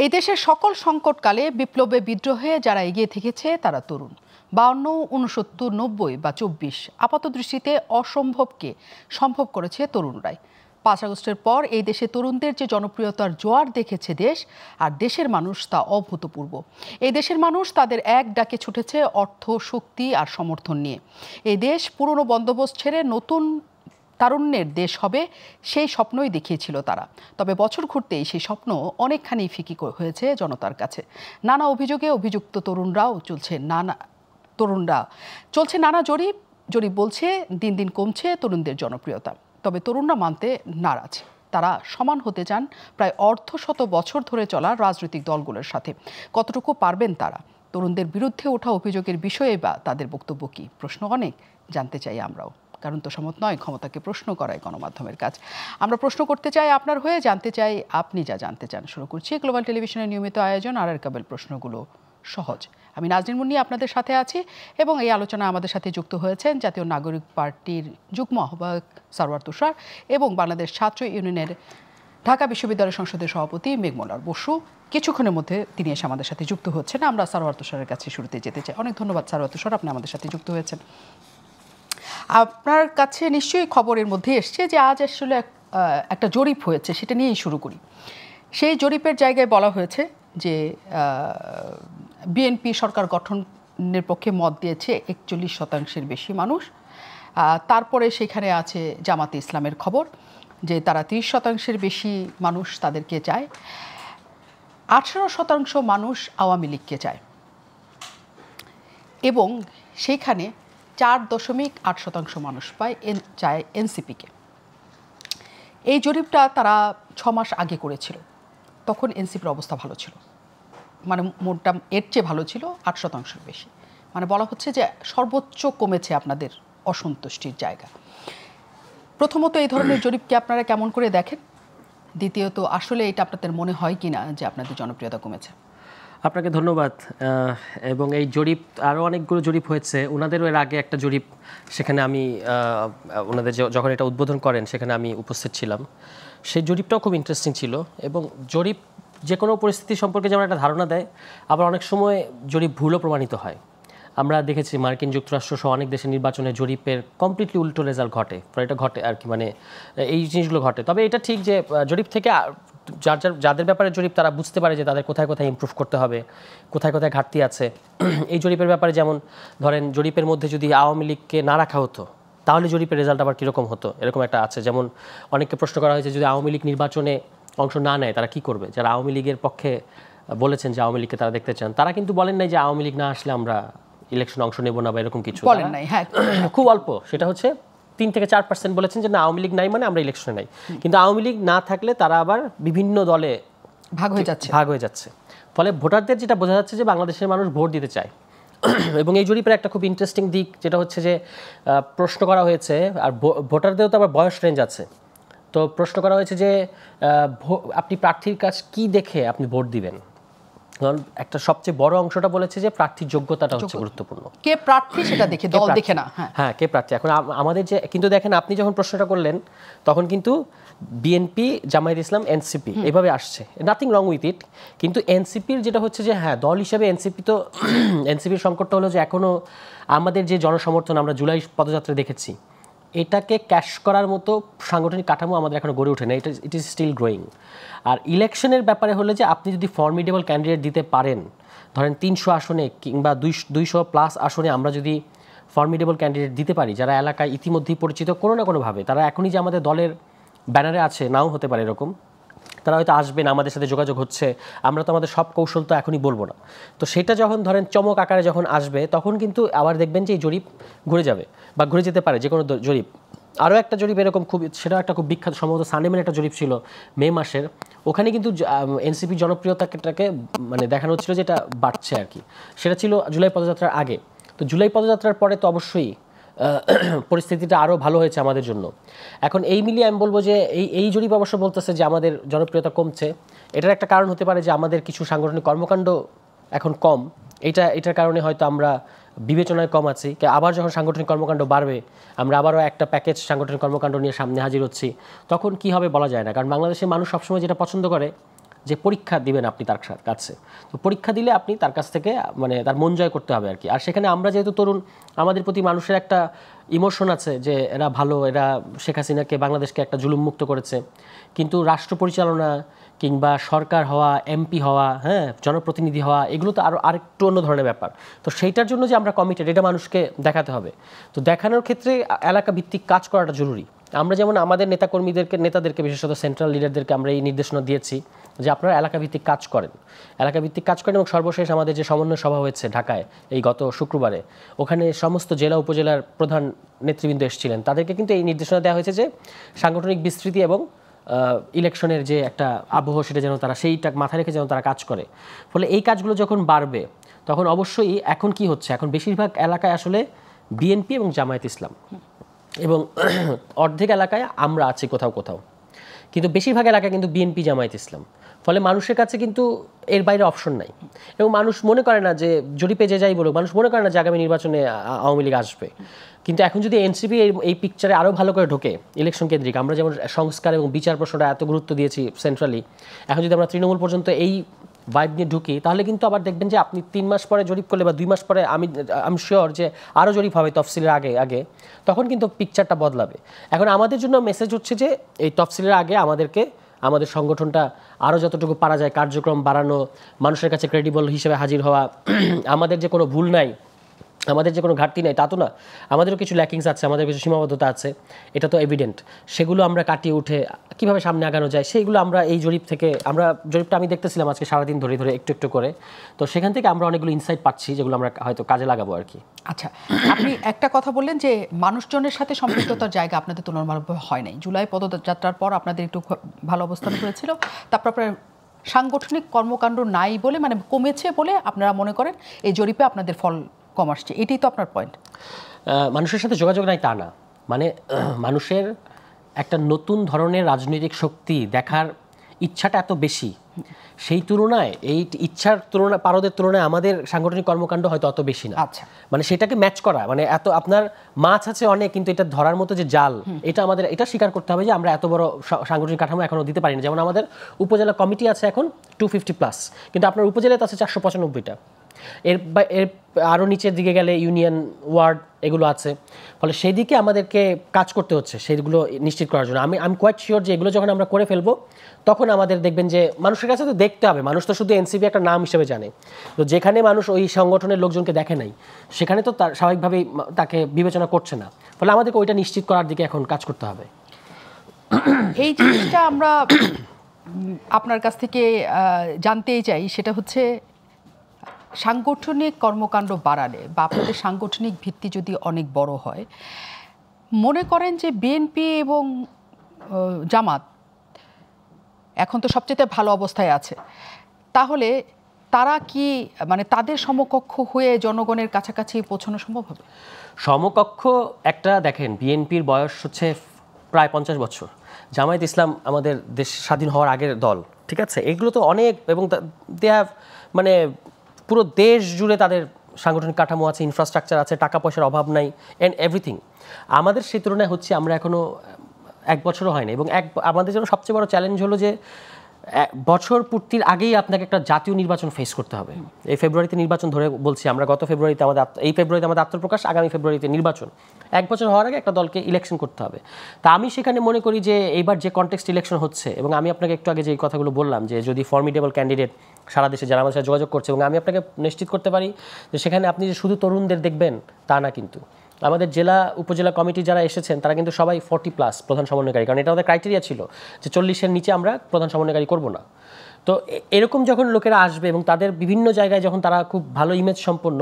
এই দেশের সকল সংকটকালে বিপ্লবে বিদ্রোহে যারা এগিয়ে থেকেছে তারা তরুণ। 52, 69, 90 বা 24 আপাতদৃষ্টিতে অসম্ভবকে সম্ভব করেছে তরুণরাই। 5 আগস্টের পর এই দেশে তরুণদের যে জনপ্রিয়তার জোয়ার দেখেছে দেশ আর দেশের মানুষ তা অভূতপূর্ব। এই দেশের মানুষ তাদের এক ডাকে ছুটেছে অর্থ, শক্তি আর সমর্থন নিয়ে। এই দেশ পুরনো বন্দোবস্ত ছেড়ে নতুন তারুণ্যের দেশ হবে সেই স্বপ্নই দেখিয়েছিল তারা। তবে বছর ঘুরতেই সেই স্বপ্ন অনেকখানি ফিকি হয়েছে জনতার কাছে। নানা অভিযোগে অভিযুক্ত চলছে নানা জরিপ বলছে দিন দিন কমছে তরুণদের জনপ্রিয়তা। তবে তরুণরা মানতে নারাজ। তারা সমান হতে চান প্রায় অর্ধশত বছর ধরে চলা রাজনৈতিক দলগুলোর সাথে। কতটুকু পারবেন তারা? তরুণদের বিরুদ্ধে ওঠা অভিযোগের বিষয়ে বা তাদের বক্তব্য কি? প্রশ্ন অনেক, জানতে চাই আমরাও। কারণ তো সমত নয় ক্ষমতাকে প্রশ্ন করায় গণমাধ্যমের কাজ। আমরা প্রশ্ন করতে চাই আপনার হয়ে, জানতে চাই আপনি যা জানতে চান। শুরু করছি গ্লোবাল টেলিভিশনের নিয়মিত আয়োজন আর কাবেল প্রশ্নগুলো সহজ। আমি নাজনীন মুন্নি আপনাদের সাথে আছি এবং এই আলোচনায় আমাদের সাথে যুক্ত হয়েছেন জাতীয় নাগরিক পার্টির যুগ্ম আহ্বায়ক সারওয়ার তুষার এবং বাংলাদেশ ছাত্র ইউনিয়নের ঢাকা বিশ্ববিদ্যালয় সংসদের সভাপতি মেঘমোনার বসু। কিছুক্ষণের মধ্যে তিনি এসে আমাদের সাথে যুক্ত হচ্ছেন। আমরা সারওয়ার তুষারের কাছে শুরুতে যেতে চাই। অনেক ধন্যবাদ সারওয়ার তুষার, আপনি আমাদের সাথে যুক্ত হয়েছেন। আপনার কাছে নিশ্চয়ই খবরের মধ্যে এসছে যে আজ আসলে একটা জরিপ হয়েছে, সেটা নিয়েই শুরু করি। সেই জরিপের জায়গায় বলা হয়েছে যে বিএনপি সরকার গঠনের পক্ষে মত দিয়েছে 41% বেশি মানুষ। তারপরে সেখানে আছে জামাতে ইসলামের খবর যে তারা 30% বেশি মানুষ তাদেরকে চায়। 18% মানুষ আওয়ামী লীগকে চায় এবং সেইখানে 4.8% মানুষ চায় এনসিপিকে। এই জরিপটা তারা 6 মাস আগে করেছিল। তখন এনসিপির অবস্থা ভালো ছিল, মানে মোটটা এর চেয়ে ভালো ছিল, 8% বেশি। মানে বলা হচ্ছে যে সর্বোচ্চ কমেছে আপনাদের অসন্তুষ্টির জায়গা। প্রথমত এই ধরনের জরিপকে আপনারা কেমন করে দেখেন? দ্বিতীয়ত আসলে এটা আপনাদের মনে হয় কিনা যে আপনাদের জনপ্রিয়তা কমেছে? আপনাকে ধন্যবাদ। এবং এই জরিপ আরও অনেকগুলো জরিপ হয়েছে, ওনাদেরও এর আগে একটা জরিপ, সেখানে আমি ওনাদের যখন এটা উদ্বোধন করেন সেখানে আমি উপস্থিত ছিলাম। সেই জরিপটাও খুব ইন্টারেস্টিং ছিল এবং জরিপ যে কোনো পরিস্থিতি সম্পর্কে যেমন একটা ধারণা দেয়, আবার অনেক সময় জরিপ ভুলও প্রমাণিত হয়। আমরা দেখেছি মার্কিন যুক্তরাষ্ট্র সহ অনেক দেশের নির্বাচনে জরিপের কমপ্লিটলি উল্টো রেজাল্ট ঘটে, এটা ঘটে আর কি, মানে এই জিনিসগুলো ঘটে। তবে এটা ঠিক যে জরিপ থেকে যাদের ব্যাপারে জরিপ তারা বুঝতে পারে যে তাদের কোথায় কোথায় ইমপ্রুভ করতে হবে, কোথায় কোথায় ঘাটতি আছে। এই জরিপের ব্যাপারে যেমন ধরেন জরিপের মধ্যে যদি আওয়ামী লীগকে না রাখা হতো তাহলে জরিপের রেজাল্ট আবার কীরকম হতো, এরকম একটা আছে। যেমন অনেককে প্রশ্ন করা হয়েছে যদি আওয়ামী লীগ নির্বাচনে অংশ না নেয় তারা কি করবে। যারা আওয়ামী লীগের পক্ষে বলেছেন যে আওয়ামী লীগকে তারা দেখতে চান, তারা কিন্তু বলেন নাই যে আওয়ামী লীগ না আসলে আমরা ইলেকশনে অংশ নেব না বা এরকম কিছু বলেন নাই। হ্যাঁ, খুব অল্প, সেটা হচ্ছে 3 থেকে 4% বলেছেন যে না আওয়ামী লীগ নাই মানে আমরা ইলেকশনে নাই। কিন্তু আওয়ামী লীগ না থাকলে তারা আবার বিভিন্ন দলে ভাগ হয়ে যাচ্ছে। ফলে ভোটারদের যেটা বোঝা যাচ্ছে যে বাংলাদেশের মানুষ ভোট দিতে চায়। এবং এই জরিপের একটা খুব ইন্টারেস্টিং দিক যেটা হচ্ছে যে প্রশ্ন করা হয়েছে, আর ভোটারদেরও তো আবার বয়স রেঞ্জ আছে। তো প্রশ্ন করা হয়েছে যে আপনি প্রার্থীর কাজ কি দেখে আপনি ভোট দিবেন। কারণ একটা সবচেয়ে বড় অংশটা বলেছে যে প্রার্থীর যোগ্যতাটা হচ্ছে গুরুত্বপূর্ণ। কে প্রার্থী সেটা দেখে, দল দেখে না। হ্যাঁ, কে প্রার্থী। এখন আমাদের যে কিন্তু দেখেন আপনি যখন প্রশ্নটা করলেন তখন কিন্তু বিএনপি, জামায়াত ইসলাম, এনসিপি এইভাবে আসছে, নাথিং রং উইথ ইট। কিন্তু এনসিপির যেটা হচ্ছে যে হ্যাঁ দল হিসেবে এনসিপির সংকটটা হলো যে এখনও আমাদের যে জনসমর্থন আমরা জুলাই পদযাত্রা দেখেছি এটাকে ক্যাশ করার মতো সাংগঠনিক কাঠামো আমাদের এখনো গড়ে ওঠে না। It is still growing. আর ইলেকশনের ব্যাপারে হলে যে আপনি যদি ফর্মিডেবল ক্যান্ডিডেট দিতে পারেন, ধরেন 300 আসনে কিংবা 200+ আসনে আমরা যদি ফর্মিডেবল ক্যান্ডিডেট দিতে পারি যারা এলাকায় ইতিমধ্যেই পরিচিত কোনো না কোনোভাবে, তারা এখনই যে আমাদের দলের ব্যানারে আছে নাও হতে পারে এরকম, তারা হয়তো আসবেন, আমাদের সাথে যোগাযোগ হচ্ছে, আমরা তো আমাদের সব কৌশল তো এখনই বলবো না। তো সেটা যখন ধরেন চমক আকারে যখন আসবে তখন কিন্তু আবার দেখবেন যে এই জরিপ ঘুরে যাবে বা ঘুরে যেতে পারে যে কোনো জরিপ। আরও একটা জরিপ এরকম সেটা একটা খুব বিখ্যাত, সম্ভবত সানডেমের একটা জরিপ ছিল মে মাসের, ওখানে কিন্তু এনসিপি জনপ্রিয়তাটাকে মানে দেখানো হচ্ছিল যে এটা বাড়ছে আর কি। সেটা ছিল জুলাই পদযাত্রার আগে। তো জুলাই পদযাত্রার পরে তো অবশ্যই পরিস্থিতিটা আরও ভালো হয়েছে আমাদের জন্য। এখন এই মিলিয়ে আমি বলবো যে এই জরিপ অবশ্য বলতেছে যে আমাদের জনপ্রিয়তা কমছে। এটার একটা কারণ হতে পারে যে আমাদের কিছু সাংগঠনিক কর্মকাণ্ড এখন কম, এটার কারণে হয়তো আমরা বিবেচনায় কম আছি। আবার যখন সাংগঠনিক কর্মকাণ্ড বাড়বে আমরা আবারও একটা প্যাকেজ সাংগঠনিক কর্মকাণ্ড নিয়ে সামনে হাজির হচ্ছি, তখন কি হবে বলা যায় না। কারণ বাংলাদেশের মানুষ সবসময় যেটা পছন্দ করে যে পরীক্ষা দিবেন আপনি তার কাছে। তো পরীক্ষা দিলে আপনি তার কাছ থেকে মানে তার মন জয় করতে হবে আর কি। আর সেখানে আমরা যেহেতু তরুণ, আমাদের প্রতি মানুষের একটা ইমোশন আছে যে এরা ভালো, এরা শেখ হাসিনাকে বাংলাদেশকে একটা জুলুম মুক্ত করেছে, কিন্তু রাষ্ট্র পরিচালনা কিংবা সরকার হওয়া, এমপি হওয়া, হ্যাঁ, জনপ্রতিনিধি হওয়া, এগুলো তো আরেকটু অন্য ধরনের ব্যাপার। তো সেইটার জন্য যে আমরা কমিটেড, এটা মানুষকে দেখাতে হবে। তো দেখানোর ক্ষেত্রে এলাকা ভিত্তিক কাজ করাটা জরুরি। আমরা যেমন আমাদের নেতাদেরকে বিশেষত সেন্ট্রাল লিডারদেরকে আমরা এই নির্দেশনা দিয়েছি যে আপনারা এলাকা ভিত্তিক কাজ করেন, এলাকা ভিত্তিক কাজ করেন। এবং সর্বশেষ আমাদের যে সমন্বয় সভা হয়েছে ঢাকায় এই গত শুক্রবারে, ওখানে সমস্ত জেলা উপজেলার প্রধান নেতৃবৃন্দ এসেছিলেন। তাদেরকে কিন্তু এই নির্দেশনা দেওয়া হয়েছে যে সাংগঠনিক বিস্তৃতি এবং ইলেকশনের যে একটা আবহ, সেটা যেন তারা সেইটা মাথায় রেখে যেন তারা কাজ করে। ফলে এই কাজগুলো যখন বাড়বে তখন অবশ্যই এখন কি হচ্ছে, এখন বেশিরভাগ এলাকায় আসলে বিএনপি এবং জামায়াত ইসলাম, এবং অর্ধেক এলাকায় আমরা আছি কোথাও কোথাও, কিন্তু বেশিরভাগ এলাকায় কিন্তু বিএনপি জামায়াত ইসলাম। ফলে মানুষের কাছে কিন্তু এর বাইরে অপশন নাই। এবং মানুষ মনে করে না যে জরিপে যে যাই বলুক, মানুষ মনে করে না যে আগামী নির্বাচনে আওয়ামী লীগ আসবে। কিন্তু এখন যদি এনসিপি এই পিকচারে আরও ভালো করে ঢোকে ইলেকশন কেন্দ্রিক, আমরা যেমন সংস্কার এবং বিচার প্রশ্নটা এত গুরুত্ব দিয়েছি সেন্ট্রালি, এখন যদি আমরা তৃণমূল পর্যন্ত এই ভাইব নিয়ে ঢুকি, তাহলে কিন্তু আবার দেখবেন যে আপনি 3 মাস পরে জরিপ করলে বা 2 মাস পরে আমি শিওর যে আরও জরিপ হবে তফসিলের আগে, তখন কিন্তু পিকচারটা বদলাবে। এখন আমাদের জন্য মেসেজ হচ্ছে যে এই তফসিলের আগে আমাদের সংগঠনটা আরও যতটুকু পারা যায় কার্যক্রম বাড়ানো, মানুষের কাছে ক্রেডিবল হিসেবে হাজির হওয়া। আমাদের যে কোনো ভুল নাই, আমাদের যে কোনো ঘাটতি নাই তা তো না, আমাদেরও কিছু ল্যাকিংস আছে, আমাদের কিছু সীমাবদ্ধতা আছে, এটা তো এভিডেন্ট। সেগুলো আমরা কাটিয়ে উঠে কীভাবে সামনে আগানো যায় সেইগুলো আমরা এই জরিপটা আমি দেখতেছিলাম আজকে সারাদিন ধরে একটু একটু করে। তো সেখান থেকে আমরা অনেকগুলো ইনসাইট পাচ্ছি যেগুলো আমরা হয়তো কাজে লাগাবো আর কি। আচ্ছা, আপনি একটা কথা বললেন যে মানুষজনের সাথে সম্পৃক্ততার জায়গা আপনাদের তুলনামূলকভাবে হয় নাই। জুলাই পদযাত্রার পর আপনাদের একটু ভালো অবস্থান হয়েছিল, তারপর আপনার সাংগঠনিক কর্মকাণ্ড নাই বলে, মানে কমেছে বলে আপনারা মনে করেন এই জরিপে আপনাদের ফল কম আসছে, এটাই তো আপনার পয়েন্ট? মানুষের সাথে যোগাযোগ নাই তা না, মানে মানুষের একটা নতুন ধরনের রাজনৈতিক শক্তি দেখার ইচ্ছাটা এত বেশি, সেই তুলনায় এই ইচ্ছার পারদের তুলনায় আমাদের সাংগঠনিক কর্মকাণ্ড হয়তো অত বেশি না। আচ্ছা, মানে সেটাকে ম্যাচ করা, মানে এত আপনার মাছ আছে অনেক, কিন্তু এটা ধরার মতো যে জাল, এটা স্বীকার করতে হবে যে আমরা এত বড় সাংগঠনিক কাঠামো এখনো দিতে পারি না। যেমন আমাদের উপজেলা কমিটি আছে এখন 250+, কিন্তু আপনার উপজেলাতে আছে 495টা। এর আরও নিচের দিকে গেলে ইউনিয়ন, ওয়ার্ড এগুলো আছে। ফলে সেই দিকে আমাদেরকে কাজ করতে হচ্ছে সেইগুলো নিশ্চিত করার জন্য। আমি কোয়াইট শিওর যে এগুলো যখন আমরা করে ফেলবো তখন আমাদের দেখবেন যে মানুষের কাছে তো দেখতে হবে, মানুষ তো শুধু এনসিপি একটা নাম হিসেবে জানে। তো যেখানে মানুষ ওই সংগঠনের লোকজনকে দেখে নাই, সেখানে তো তার স্বাভাবিকভাবেই তাকে বিবেচনা করছে না। ফলে আমাদেরকে ওইটা নিশ্চিত করার দিকে এখন কাজ করতে হবে। এই জিনিসটা আমরা আপনার কাছ থেকে জানতেই চাই, সেটা হচ্ছে সাংগঠনিক কর্মকাণ্ড বাড়ালে বা আপনাদের সাংগঠনিক ভিত্তি যদি অনেক বড় হয়, মনে করেন যে বিএনপি এবং জামাত এখন তো সবচেয়ে ভালো অবস্থায় আছে, তাহলে তারা কি মানে তাদের সমকক্ষ হয়ে জনগণের কাছাকাছি পৌঁছানো সম্ভব হবে? সমকক্ষ একটা দেখেন, বিএনপির বয়স হচ্ছে প্রায় 50 বছর, জামায়াত ইসলাম আমাদের দেশ স্বাধীন হওয়ার আগের দল, ঠিক আছে? এগুলো তো অনেক, এবং দে হ্যাভ মানে পুরো দেশ জুড়ে তাদের সাংগঠনিক কাঠামো আছে, ইনফ্রাস্ট্রাকচার আছে, টাকা পয়সার অভাব নাই, অ্যান্ড এভরিথিং। আমাদের সেই তুলনায় হচ্ছে আমরা এখনও 1 বছরও হয়নি, এবং আমাদের জন্য সবচেয়ে বড় চ্যালেঞ্জ হলো যে বছর পূর্তির আগেই আপনাকে একটা জাতীয় নির্বাচন ফেস করতে হবে। এই ফেব্রুয়ারিতে নির্বাচন ধরে বলছি আমরা, গত ফেব্রুয়ারিতে এই ফেব্রুয়ারিতে আমাদের আত্মপ্রকাশ, আগামী ফেব্রুয়ারিতে নির্বাচন। 1 বছর হওয়ার আগে একটা দলকে ইলেকশন করতে হবে। তা আমি সেখানে মনে করি যে এইবার যে কনটেক্সট ইলেকশন হচ্ছে, এবং আমি আপনাকে একটু আগে যে কথাগুলো বললাম যে যদি ফর্মিডেবল ক্যান্ডিডেট সারা দেশে যারা আমাদের সাথে যোগাযোগ করছে, এবং আমি আপনাকে নিশ্চিত করতে পারি যে সেখানে আপনি যে শুধু তরুণদের দেখবেন তা না, কিন্তু আমাদের জেলা উপজেলা কমিটি যারা এসেছেন তারা কিন্তু সবাই 40+ প্রধান সমন্বয়কারী, কারণ এটা আমাদের ক্রাইটেরিয়া ছিল যে 40-এর নিচে আমরা প্রধান সমন্বয়কারী করব না। তো এরকম যখন লোকেরা আসবে এবং তাদের বিভিন্ন জায়গায় যখন তারা খুব ভালো ইমেজ সম্পন্ন,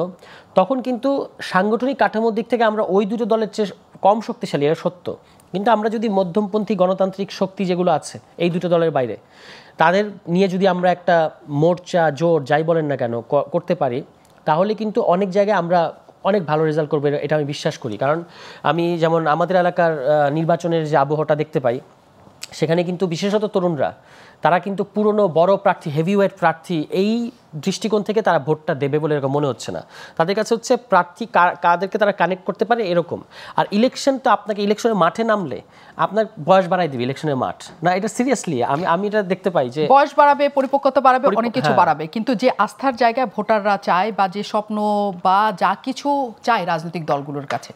তখন কিন্তু সাংগঠনিক কাঠামোর দিক থেকে আমরা ওই দুটো দলের চেয়ে কম শক্তিশালী, এটা সত্য। কিন্তু আমরা যদি মধ্যমপন্থী গণতান্ত্রিক শক্তি যেগুলো আছে এই দুটো দলের বাইরে, তাদের নিয়ে যদি আমরা একটা মোর্চা, জোট যাই বলেন না কেন করতে পারি, তাহলে কিন্তু অনেক জায়গায় আমরা অনেক ভালো রেজাল্ট করবে, এটা আমি বিশ্বাস করি। কারণ আমি যেমন আমাদের এলাকার নির্বাচনের যে আবহাওয়াটা দেখতে পাই, সেখানে কিন্তু বিশেষত তরুণরা, তারা কিন্তু পুরনো বড় প্রার্থী, হেভিওয়েট প্রার্থী এই দৃষ্টিকোণ থেকে তারা ভোটটা দেবে বলে এরকম মনে হচ্ছে না। তাদের কাছে হচ্ছে প্রার্থী কাদেরকে তারা কানেক্ট করতে পারে এরকম। আর ইলেকশন তো আপনাকে ইলেকশনের মাঠে নামলে আপনার বয়স বাড়াই দিবে ইলেকশনের মাঠ না, এটা সিরিয়াসলি আমি এটা দেখতে পাই যে বয়স বাড়াবে, পরিপক্কতা বাড়াবে, অনেক কিছু বাড়াবে, কিন্তু যে আস্থার জায়গায় ভোটাররা চায় বা যে স্বপ্ন বা যা কিছু চায় রাজনৈতিক দলগুলোর কাছে,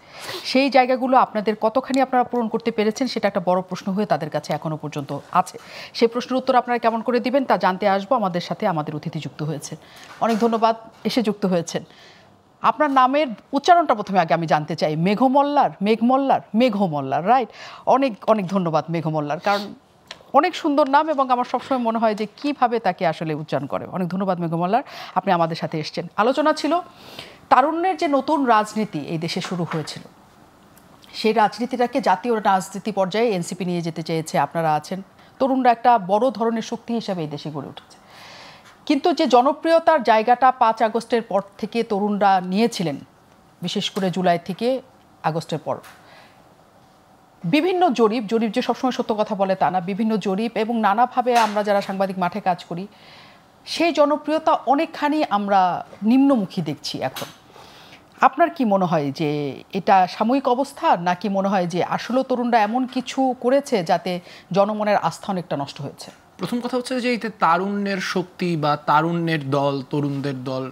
সেই জায়গাগুলো আপনাদের কতখানি আপনারা পূরণ করতে পেরেছেন সেটা একটা বড় প্রশ্ন হয়ে তাদের কাছে এখনো পর্যন্ত আছে। সেই প্রশ্নের উত্তর আপনারা কেমন করে দিবেন তা জানতে আসবো। আমাদের সাথে আমাদের অতিথি যুক্ত হয়েছে, অনেক ধন্যবাদ এসে যুক্ত হয়েছেন। আপনার নামের উচ্চারণটা প্রথমে আগে আমি জানতে চাই। মেঘমল্লার, রাইট? অনেক অনেক ধন্যবাদ মেঘমল্লার, কারণ অনেক সুন্দর নাম এবং আমার সবসময় মনে হয় যে কিভাবে তাকে আসলে উচ্চারণ করে। অনেক ধন্যবাদ মেঘমল্লার, আপনি আমাদের সাথে এসেছেন। আলোচনা ছিল তারুণ্যের যে নতুন রাজনীতি এই দেশে শুরু হয়েছিল, সেই রাজনীতিটাকে জাতীয় রাজনীতি পর্যায়ে এনসিপি নিয়ে যেতে চেয়েছে। আপনারা আছেন, তরুণরা একটা বড় ধরনের শক্তি হিসাবে এই দেশে গড়ে উঠেছে। কিন্তু যে জনপ্রিয়তার জায়গাটা 5 আগস্টের পর থেকে তরুণরা নিয়েছিলেন, বিশেষ করে জুলাই থেকে আগস্টের পর, বিভিন্ন জরিপ যে সবসময় সত্য কথা বলে তা না, বিভিন্ন জরিপ এবং নানাভাবে আমরা যারা সাংবাদিক মাঠে কাজ করি, সেই জনপ্রিয়তা অনেকখানি আমরা নিম্নমুখী দেখছি এখন। আপনার কি মনে হয় যে এটা সাময়িক অবস্থা, নাকি মনে হয় যে আসলে তরুণরা এমন কিছু করেছে যাতে জনমনের আস্থা অনেকটা নষ্ট হয়েছে? প্রথম কথা হচ্ছে যে এই তারুণ্যের শক্তি বা তারুণ্যের দল, তরুণদের দল,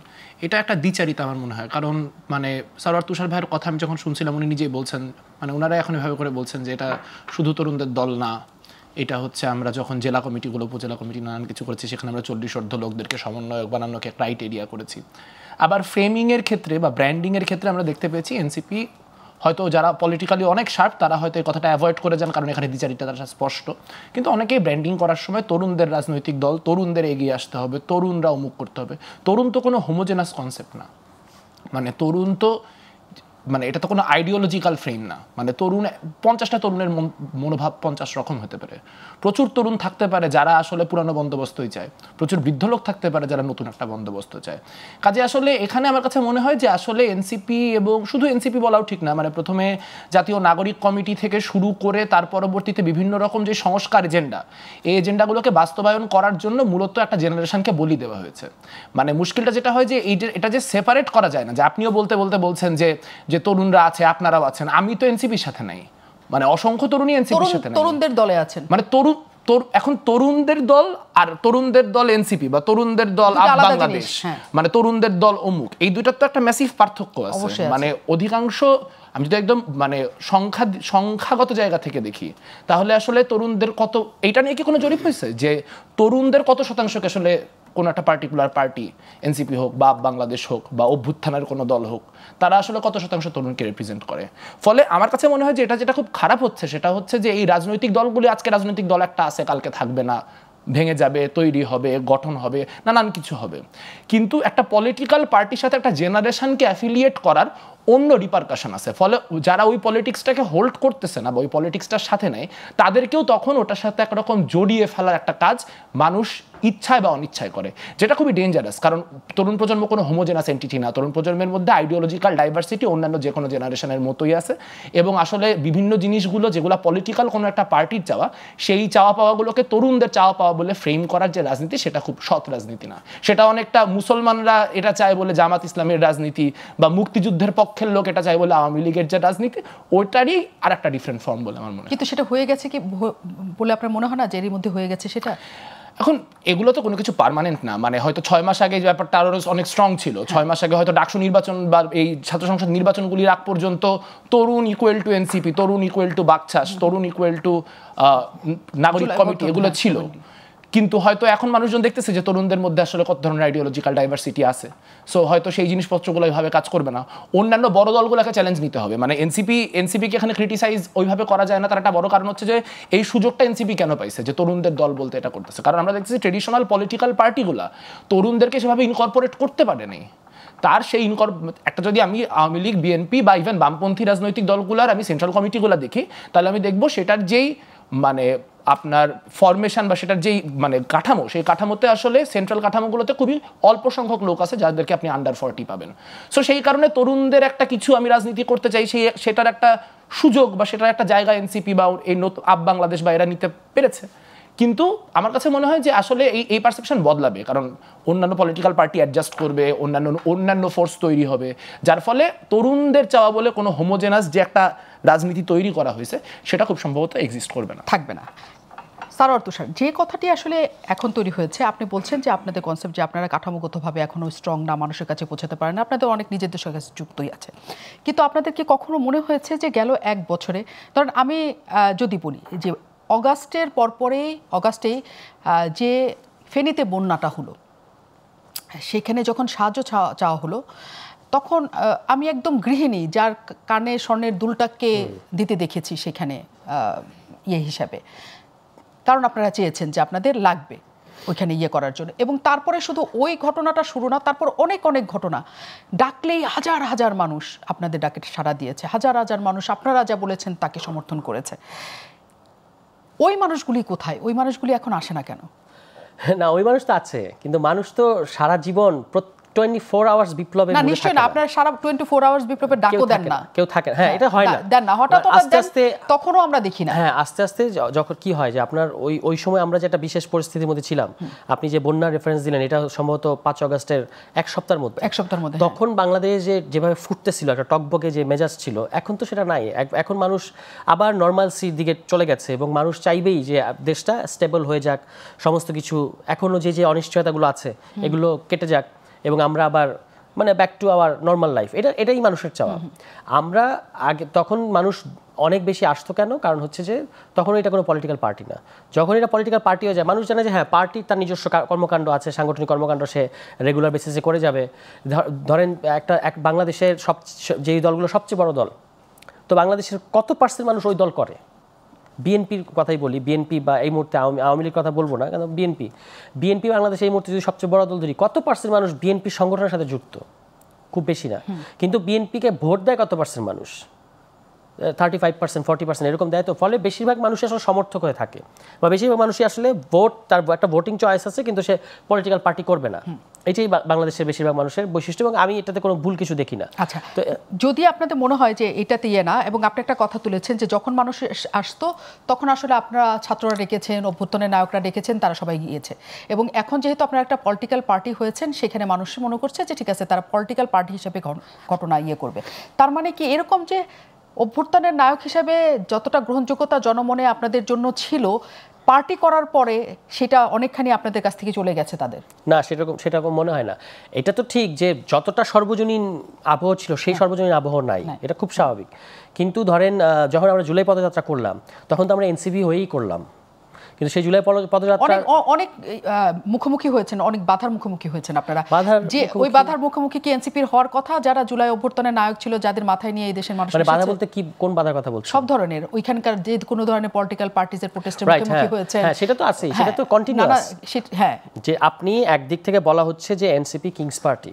এটা একটা দ্বিচারিতা আমার মনে হয়। কারণ মানে সরওয়ার তুষার ভাইয়ের কথা আমি যখন শুনছিলাম, উনি নিজেই বলছেন, মানে ওনারা এখন এভাবে করে বলছেন যে এটা শুধু তরুণদের দল না, এটা হচ্ছে আমরা যখন জেলা কমিটিগুলো, উপজেলা কমিটি নানান কিছু করেছি, সেখানে আমরা 40 লোকদেরকে সমন্বয়ক বানানোকে ক্রাইটেরিয়া করেছি। আবার ফ্রেমিংয়ের ক্ষেত্রে বা ব্র্যান্ডিংয়ের ক্ষেত্রে আমরা দেখতে পেয়েছি এনসিপি হয়তো যারা পলিটিক্যালি অনেক শার্প তারা হয়তো এই কথাটা অ্যাভয়েড করে যান, কারণ এখানে দ্বিচারিতা তারা স্পষ্ট। কিন্তু অনেকেই ব্র্যান্ডিং করার সময় তরুণদের রাজনৈতিক দল, তরুণদের এগিয়ে আসতে হবে, তরুণরা অমুক করতে হবে। তরুণ তো কোনো হোমোজেনাস কনসেপ্ট না, মানে তরুণ তো মানে এটা তো কোনো আইডিওলজিক্যাল ফ্রেম না। মানে তরুণ 50টা তরুণের মনোভাব 50 রকম হতে পারে। প্রচুর তরুণ থাকতে পারে যারা আসলে পুরানো বন্দোবস্তই চায়, প্রচুর বৃদ্ধ লোক থাকতে পারে যারা নতুন একটা বন্দোবস্ত চায়। কাজে আসলে এখানে আমার কাছে মনে হয় যে আসলে এনসিপি, এবং শুধু এনসিপি বলাও ঠিক না, মানে প্রথমে জাতীয় নাগরিক কমিটি থেকে শুরু করে তার পরবর্তীতে বিভিন্ন রকম যে সংস্কার এজেন্ডা, এই এজেন্ডাগুলোকে বাস্তবায়ন করার জন্য মূলত একটা জেনারেশনকে বলি দেওয়া হয়েছে। মানে মুশকিলটা যেটা হয় যে এটা যে সেপারেট করা যায় না, যে আপনিও বলছেন যে তরুণরা আছে, আপনারাও আছেন, আমি তো এনসিপির সাথে নাই, মানে অসংখ্য তরুণই এনসিপির সাথে নাই, তরুণদের দলে আছেন। মানে এখন তরুণদের দল আর তরুণদের দল এনসিপি বা তরুণদের দল আপ বাংলাদেশ, মানে তরুণদের দল অমুক, এই দুইটার তো একটা ম্যাসিভ পার্থক্য আছে। মানে অধিকাংশ, আমি যদি একদম মানে সংখ্যাগত জায়গা থেকে দেখি, তাহলে আসলে তরুণদের কত, এইটা নিয়ে কি কোনো জরিপ হয়েছে যে তরুণদের কত শতাংশকে আসলে কোনো একটা পার্টিকুলার পার্টি, এনসিপি হোক বা বাংলাদেশ হোক বা অভ্যুত্থানের কোনো দল হোক, তারা আসলে কত শতাংশ তরুণকে রিপ্রেজেন্ট করে? ফলে আমার কাছে মনে হয় যে যেটা খুব খারাপ হচ্ছে সেটা হচ্ছে যে এই রাজনৈতিক দলগুলি, আজকে রাজনৈতিক দল একটা আছে, কালকে থাকবে না, ভেঙে যাবে, তৈরি হবে, গঠন হবে, নানান কিছু হবে, কিন্তু একটা পলিটিক্যাল পার্টির সাথে একটা জেনারেশনকে অ্যাফিলিয়েট করার অন্য রিপারকাশন আছে। ফলে যারা ওই পলিটিক্সটাকে হোল্ড করতেছে না বা ওই পলিটিক্সটার সাথে নেয়, তাদেরকেও তখন ওটার সাথে একরকম জড়িয়ে ফেলার একটা কাজ মানুষ ইচ্ছায় বা অনিচ্ছায় করে, যেটা খুবই ডেঞ্জারাস। কারণ তরুণ প্রজন্ম কোনো হোমোজেনাস এন্টিটি না, তরুণ প্রজন্মের মধ্যে আইডিওলজিক্যাল ডাইভার্সিটি অন্যান্য যে কোনো জেনারেশনের মতোই আছে, এবং আসলে বিভিন্ন জিনিসগুলো যেগুলো পলিটিক্যাল কোনো একটা পার্টির চাওয়া, সেই চাওয়া পাওয়াগুলোকে তরুণদের চাওয়া পাওয়া বলে ফ্রেম করার যে রাজনীতি, সেটা খুব সৎ রাজনীতি না। সেটা অনেকটা মুসলমানরা এটা চায় বলে জামাত ইসলামের রাজনীতি, বা মুক্তিযুদ্ধের পক্ষের লোক এটা চায় বলে আওয়ামী লীগের যে রাজনীতি, ওইটারই আর একটা ডিফারেন্ট ফর্ম বলে আমার মনে হয়। কিন্তু সেটা হয়ে গেছে কি বলে আপনার মনে হয় না যে এর মধ্যে হয়ে গেছে সেটা? এখন এগুলো তো কোনো কিছু পার্মানেন্ট না, মানে হয়তো 6 মাস আগে যে ব্যাপারটা আরও অনেক স্ট্রং ছিল, 6 মাস আগে হয়তো ডাকসু নির্বাচন বা এই ছাত্র সংসদ নির্বাচনগুলির আগ পর্যন্ত তরুণ ইকুয়াল টু এনসিপি, তরুণ ইকুয়াল টু বাকছাস, তরুণ ইকুয়াল টু নাগরিক কমিটি, এগুলো ছিল। কিন্তু হয়তো এখন মানুষজন দেখতেছে যে তরুণদের মধ্যে আসলে কত ধরনের আইডিওলজিক্যাল ডাইভার্সিটি আছে, সো হয়তো সেই জিনিসপত্রগুলো এইভাবে কাজ করবে না। অন্যান্য বড় দলগুলোকে চ্যালেঞ্জ নিতে হবে। মানে এনসিপিকে এখানে ক্রিটিসাইজ ওইভাবে করা যায় না, তার একটা বড় কারণ হচ্ছে যে এই সুযোগটা এনসিপি কেন পাইছে যে তরুণদের দল বলতে এটা করতেছে, কারণ আমরা দেখতেছি ট্রেডিশনাল পলিটিক্যাল পার্টিগুলা তরুণদেরকে সেভাবে ইনকর্পোরেট করতে পারেনি। তার সেই একটা, যদি আমি আওয়ামী লীগ, বিএনপি বা ইভেন বামপন্থী রাজনৈতিক দলগুলার আমি সেন্ট্রাল কমিটিগুলো দেখি, তাহলে আমি দেখবো সেটার যেই মানে আপনার ফরমেশন বা সেটার যেই মানে কাঠামো, সেই কাঠামোতে আসলে সেন্ট্রাল কাঠামোগুলোতে খুবই অল্প সংখ্যক লোক আছে যাদেরকে আপনি আন্ডার 40 পাবেন। সো সেই কারণে তরুণদের একটা কিছু আমি রাজনীতি করতে চাই, সেটার একটা সুযোগ বা সেটার একটা জায়গা এনসিপি বা এই আপ বাংলাদেশ বা এরা নিতে পেরেছে। কিন্তু আমার কাছে মনে হয় যে আসলে এই পারসেপশন বদলাবে, কারণ অন্যান্য পলিটিক্যাল পার্টি অ্যাডজাস্ট করবে, অন্যান্য ফোর্স তৈরি হবে, যার ফলে তরুণদের চাওয়া বলে কোনো হোমোজেনাস যে একটা রাজনীতি তৈরি করা হয়েছে সেটা খুব সম্ভবত এক্সিস্ট করবে না, থাকবে না। সারোয়ার তুষার, যে কথাটি আসলে এখন তৈরি হয়েছে, আপনি বলছেন যে আপনাদের কনসেপ্ট যে আপনারা কাঠামোগতভাবে এখনও স্ট্রং না, মানুষের কাছে পৌঁছাতে পারেন না, আপনাদের অনেক নিজেদের কাছে যুক্তই আছে, কিন্তু আপনাদের কি কখনো মনে হয়েছে যে গেল এক বছরে, ধরেন আমি যদি বলি যে অগাস্টেই যে ফেনীতে বন্যাটা হলো, সেখানে যখন সাহায্য চাওয়া হলো, তখন আমি একদম গৃহিণী যার কানে স্বর্ণের দুলটাকে দিতে দেখেছি সেখানে হিসাবে, কারণ আপনারা চেয়েছেন যে আপনাদের লাগবে ওইখানে করার জন্য। এবং তারপরে শুধু ওই ঘটনাটা শুরু না, তারপর অনেক ঘটনা, ডাকলেই হাজার হাজার মানুষ আপনাদের ডাকে সাড়া দিয়েছে, হাজার হাজার মানুষ আপনারা যা বলেছেন তাকে সমর্থন করেছে। ওই মানুষগুলি কোথায়? ওই মানুষগুলি এখন আসে না কেন? না, ওই মানুষ তো আছে, কিন্তু মানুষ তো সারা জীবন 24 আওয়ার্স বিপ্লবে না, নিশ্চয়ই না, আপনারা সারা 24 আওয়ার্স বিপ্লবের ডাকও দেন না, কেউ থাকে, হ্যাঁ এটা হয় না, দেন না, হঠাৎ আস্তে আস্তে তখনও আমরা দেখি না। হ্যাঁ, আস্তে আস্তে যখন কি হয় যে আপনার ওই সময় আমরা যেটা বিশেষ পরিস্থিতির মধ্যে ছিলাম, আপনি যে বন্যার রেফারেন্স দিলেন, এটা সম্ভবত 5 আগস্টের এক সপ্তাহের মধ্যে, তখন বাংলাদেশ যেভাবে ফুটতেছিল, একটা টকবকে যে মেজাজ ছিল, এখন তো সেটা নাই। এখন মানুষ আবার নর্মালসির দিকে চলে গেছে এবং মানুষ চাইবেই যে দেশটা স্টেবল হয়ে যাক, সমস্ত কিছু এখনো যে অনিশ্চয়তাগুলো আছে এগুলো কেটে যাক এবং আমরা আবার মানে back to our normal life, এটাই মানুষের চাওয়া। আমরা আগে তখন মানুষ অনেক বেশি আসতো কেন? কারণ হচ্ছে যে তখন এটা কোনো পলিটিক্যাল পার্টি না। যখন এটা পলিটিক্যাল পার্টি হয়ে যায়, মানুষ জানে যে হ্যাঁ, পার্টির তার নিজস্ব কর্মকাণ্ড আছে, সাংগঠনিক কর্মকাণ্ড সে রেগুলার বেসিসে করে যাবে। ধরেন এক বাংলাদেশের যেই দলগুলো সবচেয়ে বড় দল, তো বাংলাদেশের কত % মানুষ ওই দল করে? বিএনপির কথাই বলি, বিএনপি বা এই মুহূর্তে আওয়ামী লীগের কথা বলবো না, কারণ বিএনপি বাংলাদেশে এই মুহূর্তে যদি সবচেয়ে বড় দল ধরি, কত % মানুষ বিএনপি সংগঠনের সাথে যুক্ত? খুব বেশি না। কিন্তু বিএনপিকে ভোট দেয় কত % মানুষ? 35%, 40% এরকম দেয়। তো ফলে বেশিরভাগ মানুষ আসলে সমর্থক হয়ে থাকে, বা বেশিরভাগ মানুষই আসলে তার একটা ভোটিং চয়েস আছে, কিন্তু সে পলিটিক্যাল পার্টি করবে না। এটাই বাংলাদেশের বেশিরভাগ মানুষের বৈশিষ্ট্য, এবং আমি এটাতে কোনো ভুল কিছু দেখি না। আচ্ছা, তো যদি আপনাদের মনে হয় যে এটাতে না, এবং আপনি একটা কথা তুলেছেন যে যখন মানুষ আসতো তখন আসলে আপনারা ছাত্ররা ডেকেছেন, অভ্যুত্থানের নায়করা ডেকেছেন, তারা সবাই গিয়েছে, এবং এখন যেহেতু আপনারা একটা পলিটিক্যাল পার্টি হয়েছেন, সেখানে মানুষ মনে করছে যে ঠিক আছে, তারা পলিটিক্যাল পার্টি হিসেবে ঘটনা করবে। তার মানে কি এরকম যে অভ্যুত্থানের নায়ক হিসেবে যতটা গ্রহণযোগ্যতা জনমনে আপনাদের জন্য ছিল, পার্টি করার পরে সেটা অনেকখানি আপনাদের কাছ থেকে চলে গেছে তাদের? না, সেরকম মনে হয় না। এটা তো ঠিক যে যতটা সর্বজনীন আবহ ছিল, সেই সর্বজনীন আবহ নাই, এটা খুব স্বাভাবিক। কিন্তু ধরেন যখন আমরা জুলাই পদযাত্রা করলাম, তখন তো আমরা এনসিপি হয়েই করলাম, কিন্তু সেই জুলাই পদযাত্রা অনেক মুখোমুখি হয়েছেন, অনেক বাধার মুখোমুখি হয়েছেন আপনারা। যে ওই বাধার মুখোমুখি কি এনসিপির হওয়ার কথা, যারা জুলাই অভ্যুত্থানের নায়ক ছিল, যাদের মাথায় নিয়ে এই দেশের মানুষ? মানে বাধা বলতে কি, কোন বাধার কথা বলছেন? সব ধরনের, ওইখানকার যে কোনো ধরনের পলিটিক্যাল পার্টিজের প্রোটেস্টের মুখোমুখি হয়েছে। হ্যাঁ, সেটা তো আছে, সেটা তো কন্টিনিউয়াস। হ্যাঁ, যে আপনি একদিক থেকে বলা হচ্ছে যে এনসিপি কিংস পার্টি,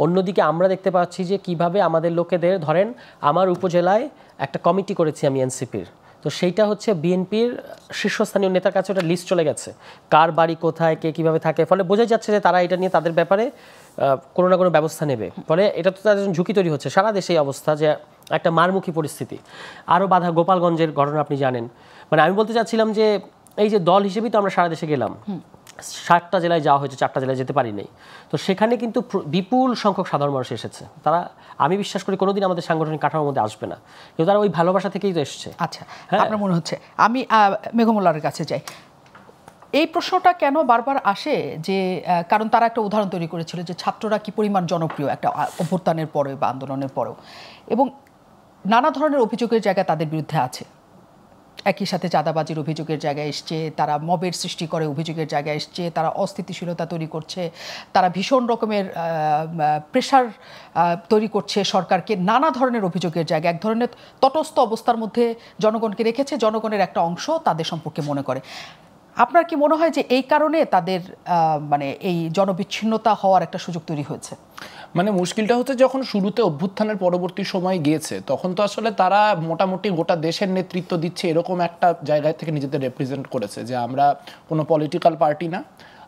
অন্যদিকে আমরা দেখতে পাচ্ছি যে কিভাবে আমাদের লোকেদের, ধরেন আমার উপজেলায় একটা কমিটি করেছি আমি এনসিপির, তো সেইটা হচ্ছে বিএনপির শীর্ষস্থানীয় নেতার কাছে ওটা লিস্ট চলে গেছে, কার বাড়ি কোথায়, কে কিভাবে থাকে। ফলে বোঝা যাচ্ছে যে তারা এটা নিয়ে তাদের ব্যাপারে কোনো না কোনো ব্যবস্থা নেবে। ফলে এটা তো তাদের ঝুঁকি তৈরি হচ্ছে। সারা দেশে এই অবস্থা, যে একটা মারমুখী পরিস্থিতি। আরও বাধা, গোপালগঞ্জের ঘটনা আপনি জানেন। মানে আমি বলতে চাচ্ছিলাম যে এই যে দল হিসেবেই তো আমরা সারা দেশে গেলাম, 7টা জেলায় যাওয়া হয়েছে, 4টা জেলায় যেতে পারি নাই। তো সেখানে কিন্তু বিপুল সংখ্যক সাধারণ মানুষ এসেছে। তারা, আমি বিশ্বাস করি, কোনোদিন আমাদের সাংগঠনিক কাঠামোর মধ্যে আসবে না, কিন্তু তারা ওই ভালোবাসা থেকেই তো এসছে। আচ্ছা, আপনার মনে হচ্ছে, আমি মেঘমুল্লার কাছে যাই। এই প্রশ্নটা কেন বারবার আসে যে কারণ তারা একটা উদাহরণ তৈরি করেছিল যে ছাত্ররা কি পরিমাণ জনপ্রিয় একটা অভ্যুত্থানের পরে বা আন্দোলনের পরেও, এবং নানা ধরনের অভিযোগের জায়গা তাদের বিরুদ্ধে আছে। একই সাথে চাঁদাবাজির অভিযোগের জায়গায় এসছে, তারা মবের সৃষ্টি করে অভিযোগের জায়গায় এসছে, তারা অস্থিতিশীলতা তৈরি করছে, তারা ভীষণ রকমের প্রেশার তৈরি করছে সরকারকে, নানা ধরনের অভিযোগের জায়গা। এক ধরনের তটস্থ অবস্থার মধ্যে জনগণকে রেখেছে, জনগণের একটা অংশ তাদের সম্পর্কে মনে করে। আপনার কি মনে হয় যে এই কারণে তাদের মানে এই জনবিচ্ছিন্নতা হওয়ার একটা সুযোগ তৈরি হয়েছে? মানে মুশকিলটা হচ্ছে, যখন শুরুতে অভ্যুত্থানের পরবর্তী সময় গিয়েছে, তখন তো আসলে তারা মোটামুটি গোটা দেশের নেতৃত্ব দিচ্ছে, এরকম একটা জায়গায় থেকে নিজেদের রিপ্রেজেন্ট করেছে যে আমরা কোনো পলিটিক্যাল পার্টি না,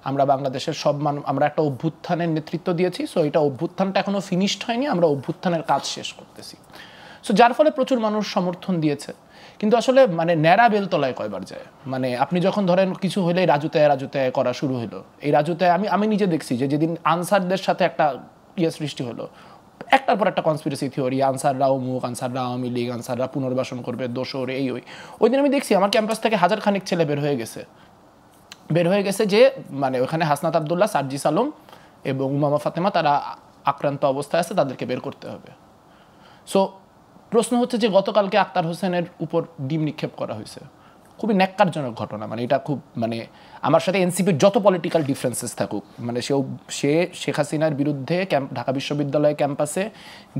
আমরা বাংলাদেশের সব আমরা একটা অভ্যুত্থানের নেতৃত্ব দিয়েছি, সো এটা অভ্যুত্থানটা এখনো ফিনিশড হয়নি, আমরা অভ্যুত্থানের কাজ শেষ করতেছি। সো যার ফলে প্রচুর মানুষ সমর্থন দিয়েছে। কিন্তু আসলে মানে ন্যাড়া বেলতলায় কয়বার যায়। মানে আপনি যখন ধরেন কিছু হলেই রাজুতে করা শুরু হলো, এই রাজুতে আমি নিজে দেখছি যে যেদিন আনসারদের সাথে একটা সৃষ্টি হলো, একটার পর একটা কনস্পিরেসি থিওরি, আনসাররা অমুক, আনসাররা আওয়ামী লীগ, আনসাররা পুনর্বাসন করবে, দোসর, ওই দিন আমি দেখছি আমার ক্যাম্পাস থেকে 1000 খানিক ছেলে বের হয়ে গেছে যে মানে ওখানে হাসনাত আবদুল্লাহ, সার্জিস আলম এবং উমামা ফাতেমা তারা আক্রান্ত অবস্থায় আছে, তাদেরকে বের করতে হবে। সো প্রশ্ন হচ্ছে যে গতকালকে আক্তার হোসেনের উপর ডিম নিক্ষেপ করা হয়েছে, খুবই ন্যাক্কারজনক ঘটনা। মানে এটা খুব মানে আমার সাথে এনসিপির যত পলিটিক্যাল ডিফারেন্সেস থাকুক, মানে সে শেখ হাসিনার বিরুদ্ধে ঢাকা বিশ্ববিদ্যালয় ক্যাম্পাসে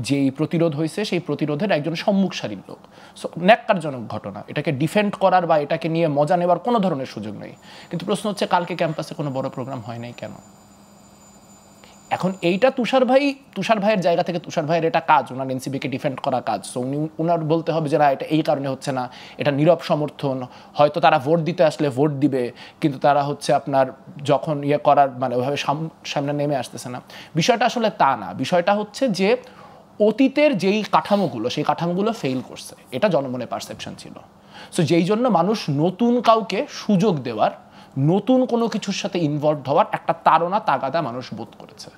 যেই প্রতিরোধ হয়েছে সেই প্রতিরোধের একজন সম্মুখ সারির লোক। সো ন্যাক্কারজনক ঘটনা, এটাকে ডিফেন্ড করার বা এটাকে নিয়ে মজা নেওয়ার কোনো ধরনের সুযোগ নেই। কিন্তু প্রশ্ন হচ্ছে কালকে ক্যাম্পাসে কোনো বড় প্রোগ্রাম হয় নাই কেন? এখন এইটা তুষার ভাইয়ের জায়গা থেকে তুষার ভাইয়ের এটা কাজ, ওনার এনসিপিকে ডিফেন্ড করা কাজ। সো উনার বলতে হবে যে না, এটা এই কারণে হচ্ছে না, এটা নীরব সমর্থন, হয়তো তারা ভোট দিতে আসলে ভোট দিবে, কিন্তু তারা হচ্ছে আপনার যখন করার মানে ওইভাবে সামনে নেমে আসতেছে না। বিষয়টা আসলে তা না, বিষয়টা হচ্ছে যে অতীতের যেই কাঠামোগুলো, সেই কাঠামোগুলো ফেইল করছে, এটা জনমনে পারসেপশন ছিল। সো যেই জন্য মানুষ নতুন কাউকে সুযোগ দেওয়ার, নতুন কোনো কিছুর সাথে ইনভলভ হওয়ার একটা তাগাদা মানুষ বোধ করেছে।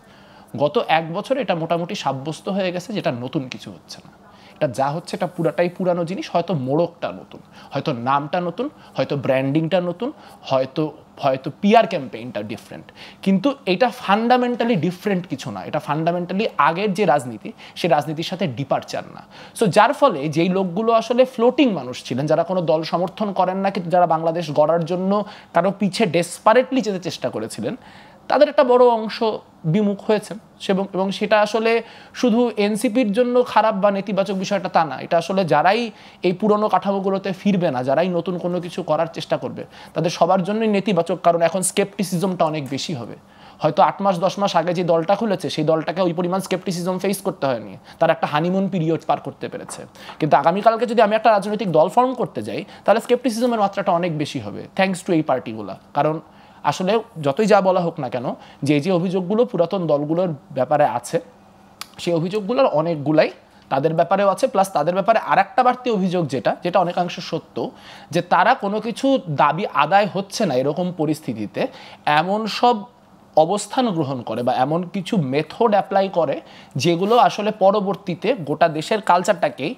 গত 1 বছরে এটা মোটামুটি সাব্যস্ত হয়ে গেছে যেটা নতুন কিছু হচ্ছে না, এটা যা হচ্ছে এটা পুরাটাই পুরানো জিনিস। হয়তো মোড়কটা নতুন, হয়তো নামটা নতুন, হয়তো ব্র্যান্ডিংটা নতুন, হয়তো পিআর ক্যাম্পেইনটা ডিফারেন্ট, কিন্তু এটা ফান্ডামেন্টালি ডিফারেন্ট কিছু না। এটা ফান্ডামেন্টালি আগের যে রাজনীতি, সেই রাজনীতির সাথে ডিপারচার না। সো যার ফলে যেই লোকগুলো আসলে ফ্লোটিং মানুষ ছিলেন, যারা কোনো দল সমর্থন করেন না, কিন্তু যারা বাংলাদেশ গড়ার জন্য কারো পিছে ডেসপারেটলি যেতে চেষ্টা করেছিলেন, তাদের একটা বড় অংশ বিমুখ হয়েছেন। এবং সেটা আসলে শুধু এনসিপির জন্য খারাপ বা নেতিবাচক বিষয়টা তা না, এটা আসলে যারাই এই পুরনো কাঠামোগুলোতে ফিরবে না, যারাই নতুন কোনো কিছু করার চেষ্টা করবে, তাদের সবার জন্যই নেতিবাচক। কারণ এখন স্কেপটিসিজমটা অনেক বেশি হবে। হয়তো 8 মাস 10 মাস আগে যে দলটা খুলেছে, সেই দলটাকে ওই পরিমাণ স্কেপটিসিজম ফেস করতে হয়নি, তারা একটা হানিমুন পিরিয়ড পার করতে পেরেছে। কিন্তু আগামীকালকে যদি আমি একটা রাজনৈতিক দল ফর্ম করতে যাই, তাহলে স্কেপটিসিজমের মাত্রাটা অনেক বেশি হবে, থ্যাঙ্কস টু এই পার্টিগুলা। কারণ আসলে যতই যা বলা হোক না কেন, যে অভিযোগগুলো পুরাতন দলগুলোর ব্যাপারে আছে, সেই অভিযোগগুলোর অনেকগুলাই তাদের ব্যাপারেও আছে। প্লাস তাদের ব্যাপারে আরেকটা বাড়তি অভিযোগ যেটা অনেকাংশ সত্য, যে তারা কোনো কিছু দাবি আদায় হচ্ছে না এরকম পরিস্থিতিতে এমন সব অবস্থান গ্রহণ করে বা এমন কিছু মেথড অ্যাপ্লাই করে, যেগুলো আসলে পরবর্তীতে গোটা দেশের কালচারটাকেই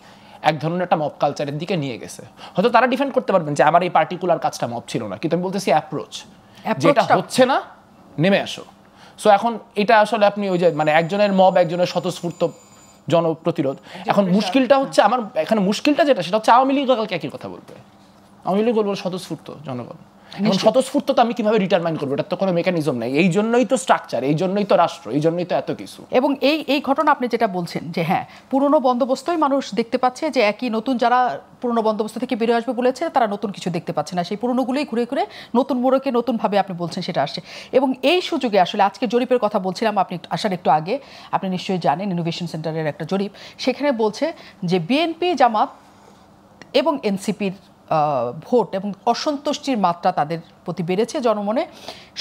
এক ধরনের একটা মব কালচারের দিকে নিয়ে গেছে। হয়তো তারা ডিফেন্ড করতে পারবেন যে আমার এই পার্টিকুলার কাজটা মব ছিল না, কিন্তু আমি বলতেছি অ্যাপ্রোচ, যেটা হচ্ছে না নেমে আসো। সো এখন এটা আসলে আপনি ওই যে মানে একজনের মব, একজনের স্বতঃস্ফূর্ত জনপ্রতিরোধ। এখন মুশকিলটা হচ্ছে আমার এখানে মুশকিলটা যেটা, সেটা হচ্ছে আওয়ামী লীগ কালকে একই কথা বলবে। আওয়ামী লীগ বলবো স্বতঃস্ফূর্ত জনগণ। এখন স্বতঃস্ফূর্ততা আমি কিভাবে ডিটারমাইন করবো? এটা তো কোনো মেকানিজম নেই। এই জন্যই তো স্ট্রাকচার, এই জন্যই তো রাষ্ট্র, এই জন্যই তো এত কিছু। এবং এই ঘটনা আপনি যেটা বলছেন যে হ্যাঁ, পুরনো বন্দোবস্তই মানুষ দেখতে পাচ্ছে, যে একই নতুন যারা পুরনো বন্দোবস্ত থেকে বেরিয়ে আসবে বলেছে, তারা নতুন কিছু দেখতে পাচ্ছে না, সেই পুরনোগুলোই ঘুরে ঘুরে নতুন মোড়কে নতুনভাবে আপনি বলছেন সেটা আসছে। এবং এই সুযোগে আসলে আজকে জরিপের কথা বলছিলাম, আপনি আসার একটু আগে, আপনি নিশ্চয়ই জানেন ইনোভেশন সেন্টারের একটা জরিপ, সেখানে বলছে যে বিএনপি, জামাত এবং এনসিপির ভোট এবং অসন্তুষ্টির মাত্রা তাদের প্রতি বেড়েছে জনমনে।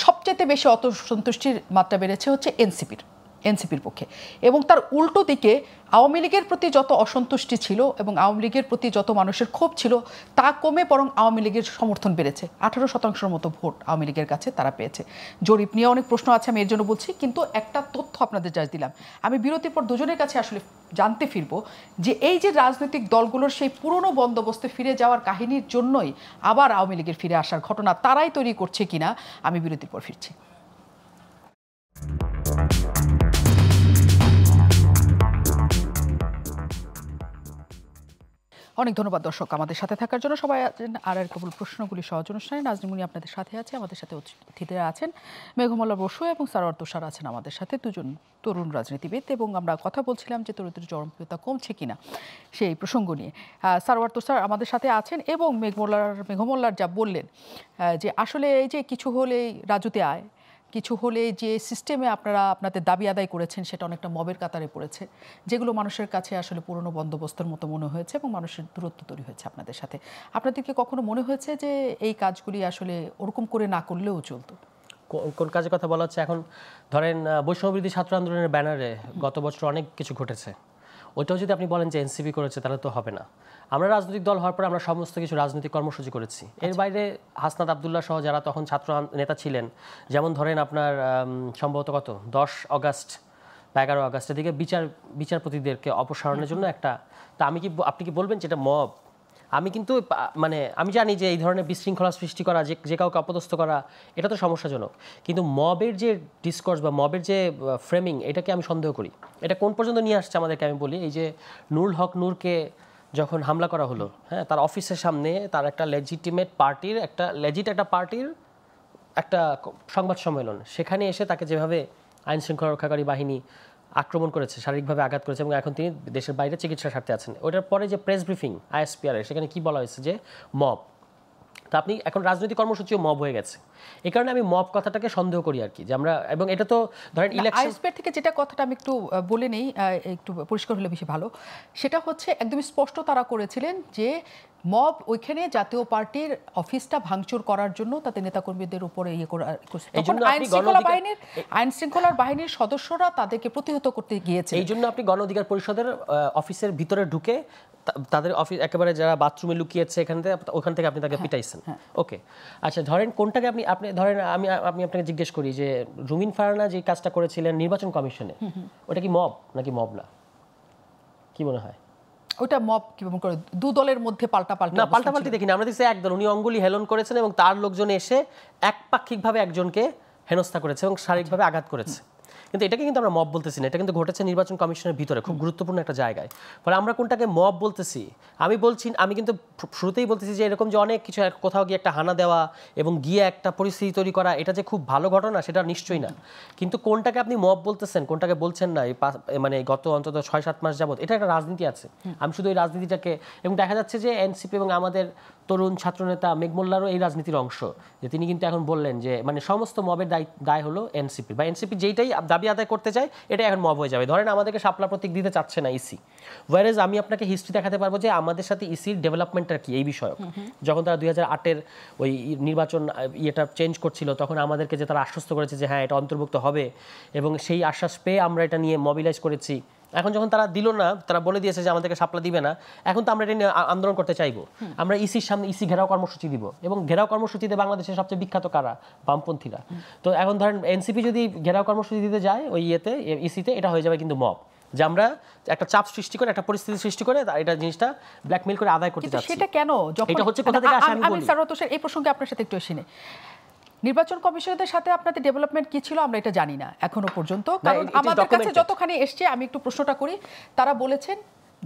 সবচেয়ে বেশি অসন্তুষ্টির মাত্রা বেড়েছে হচ্ছে এনসিপির পক্ষে। এবং তার উল্টো দিকে আওয়ামী লীগের প্রতি যত অসন্তুষ্টি ছিল এবং আওয়ামী লীগের প্রতি যত মানুষের ক্ষোভ ছিল, তা কমে বরং আওয়ামী লীগের সমর্থন বেড়েছে। 18% মতো ভোট আওয়ামী লীগের কাছে তারা পেয়েছে। জরিপ নিয়ে অনেক প্রশ্ন আছে, আমি এর জন্য বলছি, কিন্তু একটা তথ্য আপনাদের জাজ দিলাম। আমি বিরতির পর দুজনের কাছে আসলে জানতে ফিরবো যে এই যে রাজনৈতিক দলগুলোর সেই পুরনো বন্দোবস্তে ফিরে যাওয়ার কাহিনীর জন্যই আবার আওয়ামী লীগের ফিরে আসার ঘটনা তারাই তৈরি করছে কিনা। আমি বিরতির পর ফিরছি। অনেক ধন্যবাদ দর্শক আমাদের সাথে থাকার জন্য। সবাই আছেন আর কেবল প্রশ্নগুলি সহজ অনুষ্ঠানে। নাজনীমুনি আপনাদের সাথে আছে, আমাদের সাথে অতিথিরা আছেন মেঘমল্লা বসু এবং সারোয়ার তুষার আছেন আমাদের সাথে, দুজন তরুণ রাজনীতিবিদ। এবং আমরা কথা বলছিলাম যে তরুণদের জনপ্রিয়তা কমছে কিনা সেই প্রসঙ্গ নিয়ে। সারোয়ার তুষার আমাদের সাথে আছেন এবং মেঘমল্লার যা বললেন যে আসলে এই যে কিছু হলেই রাজুতে আয়, কিছু হলে যে সিস্টেমে আপনারা আপনাদের দাবি আদায় করেছেন সেটা অনেকটা মবের কাতারে পড়েছে, যেগুলো মানুষের কাছে আসলে পুরনো বন্দোবস্তের মতো মনে হয়েছে এবং মানুষের দূরত্ব তৈরি হয়েছে আপনাদের সাথে। আপনাদেরকে কখনো মনে হয়েছে যে এই কাজগুলি আসলে ওরকম করে না করলেও চলতো? কোন কাজের কথা বলা হচ্ছে? এখন ধরেন বৈষম্যবিরোধী ছাত্র আন্দোলনের ব্যানারে গত বছর অনেক কিছু ঘটেছে, ওইটাও যদি আপনি বলেন যে এনসিপি করেছে তাহলে তো হবে না। আমরা রাজনৈতিক দল হওয়ার পর আমরা সমস্ত কিছু রাজনৈতিক কর্মসূচি করেছি। এর বাইরে হাসনাত আবদুল্লাহ সহ যারা তখন ছাত্র নেতা ছিলেন, যেমন ধরেন আপনার সম্ভবত 10 অগাস্ট বা 11 আগস্টের দিকে বিচারপতিদেরকে অপসারণের জন্য একটা, তা আপনি কি বলবেন যেটা মব? আমি কিন্তু মানে আমি জানি যে এই ধরনের বিশৃঙ্খলা সৃষ্টি করা, যে কাউকে অপদস্থ করা, এটা তো সমস্যাজনক, কিন্তু মবের যে ডিসকোর্স বা মবের যে ফ্রেমিং, এটাকে আমি সন্দেহ করি। এটা কোন পর্যন্ত নিয়ে আসছে আমাদেরকে আমি বলি, এই যে নুরুল হক নূরকে যখন হামলা করা হলো, হ্যাঁ, তার অফিসের সামনে তার একটা একটা পার্টির একটা সংবাদ সম্মেলন, সেখানে এসে তাকে যেভাবে আইন শৃঙ্খলা রক্ষাকারী বাহিনী আক্রমণ করেছে, শারীরিকভাবে আঘাত করেছে, এবং এখন তিনি দেশের বাইরে চিকিৎসার স্বার্থে আছেন। ওটার পরে যে প্রেস ব্রিফিং ISPR সেখানে কি বলা হয়েছে যে মব, তা আপনি এখন রাজনৈতিক কর্মসূচিও মব হয়ে গেছে। এই কারণে আমি মব কথাটাকে সন্দেহ করি আর কি, যে আমরা, এবং এটা তো ধরেন ইলেকশন ISPR থেকে যেটা কথাটা আমি একটু বলে নেই, একটু পরিষ্কার হলে বেশি ভালো। সেটা হচ্ছে একদমই স্পষ্ট তারা করেছিলেন যে মব ওইখানে জাতীয় পার্টির অফিসটা ভাঙচুর করার জন্য তাদের নেতাকর্মীদের উপরে আইন শৃঙ্খলার বাহিনীর সদস্যরা তাদেরকে প্রতিহত করতে গিয়েছে। এই জন্য আপনি গণ অধিকার পরিষদের অফিসের ভিতরে ঢুকে তাদের অফিস একেবারে যারা বাথরুমে লুকিয়েছে ওখান থেকে আপনি তাকে পিটাইছেন। ওকে, আচ্ছা, ধরেন কোনটাকে আপনি ধরেন আমি আপনাকে জিজ্ঞেস করি যে রুমিন ফারহানা যে কাজটা করেছিলেন নির্বাচন কমিশনে, ওটা কি মব নাকি মব না, কি মনে হয়? ওটা মব কি মনে করে দু দলের মধ্যে পাল্টাপাল্টি দেখি না, আমরা দেখছি একদল উনি অঙ্গুলি হেলন করেছেন এবং তার লোকজন এসে একপাক্ষিকভাবে একজনকে হেনস্থা করেছে এবং শারীরিকভাবে আঘাত করেছে, কিন্তু এটাকে কিন্তু আমরা মব বলতেছি না, এটা কিন্তু ঘটেছে নির্বাচন কমিশনের ভিতরে খুব গুরুত্বপূর্ণ একটা জায়গায়। ফলে আমরা কোনটাকে মব বলতেছি, আমি কিন্তু শুরুতেই বলতেছি যে এরকম যে অনেক কিছু কোথাও গিয়ে একটা হানা দেওয়া এবং গিয়ে একটা পরিস্থিতি তৈরি করা, এটা যে খুব ভালো ঘটনা সেটা নিশ্চয়ই না, কিন্তু কোনটাকে আপনি মব বলতেছেন কোনটাকে বলছেন না, মানে গত অন্তত 6-7 মাস যাবত এটা একটা রাজনীতি আছে। আমি শুধু এই রাজনীতিটাকে, এবং দেখা যাচ্ছে যে এনসিপি এবং আমাদের তরুণ ছাত্রনেতা মেঘমোল্লারও এই রাজনীতির অংশ, যে তিনি কিন্তু এখন বললেন যে মানে সমস্ত মবের দায় হলো এনসিপি, বা এনসিপি যেইটাই দাবি আদায় করতে চায় এটা এখন মব হয়ে যাবে। ধরেন আমাদেরকে শাপলা প্রতীক দিতে চাচ্ছে না ইসি, ওয়ারেজ আমি আপনাকে হিস্ট্রি দেখাতে পারবো যে আমাদের সাথে ইসির ডেভেলপমেন্টটা কি এই বিষয়ক। যখন তারা 2008-এর ওই নির্বাচন ইয়েটা চেঞ্জ করছিল, তখন আমাদেরকে যে তারা আশ্বস্ত করেছে যে হ্যাঁ এটা অন্তর্ভুক্ত হবে, এবং সেই আশ্বাস পেয়ে আমরা এটা নিয়ে মোবিলাইজ করেছি। এখন যখন তারা দিল না, তারা বলে দিয়েছে যে আমাদেরকে শাপলা দিবে না, এখন তো আমরা এটা নিয়ে আন্দোলন করতে চাইবো। আমরা ইসির সামনে ইসি ঘেরাও কর্মসূচি দিব, এবং ঘেরাও কর্মসূচিতে বাংলাদেশের সবচেয়ে বিখ্যাত কারা? বামপন্থীরা। তো এখন ধরেন এনসিপি যদি ঘেরাও কর্মসূচি দিতে যায় ওই ইসিতে, এটা হয়ে যাবে কিন্তু মব, যে আমরা একটা চাপ সৃষ্টি করে একটা পরিস্থিতি সৃষ্টি করে এটা জিনিসটা ব্ল্যাকমেইল করে আদায় করতে যাচ্ছি। সেটা কেন? এটা হচ্ছে কোথা থেকে আসে আমি বলি। এই প্রসঙ্গে আপনার সাথে একটু এসে নির্বাচন কমিশনের সাথে আপনাদের ডেভেলপমেন্ট কি ছিল আমরা এটা জানি না এখনো পর্যন্ত, কারণ আমাদের কাছে যতখানি এসছে, আমি একটু প্রশ্নটা করি, তারা বলেছেন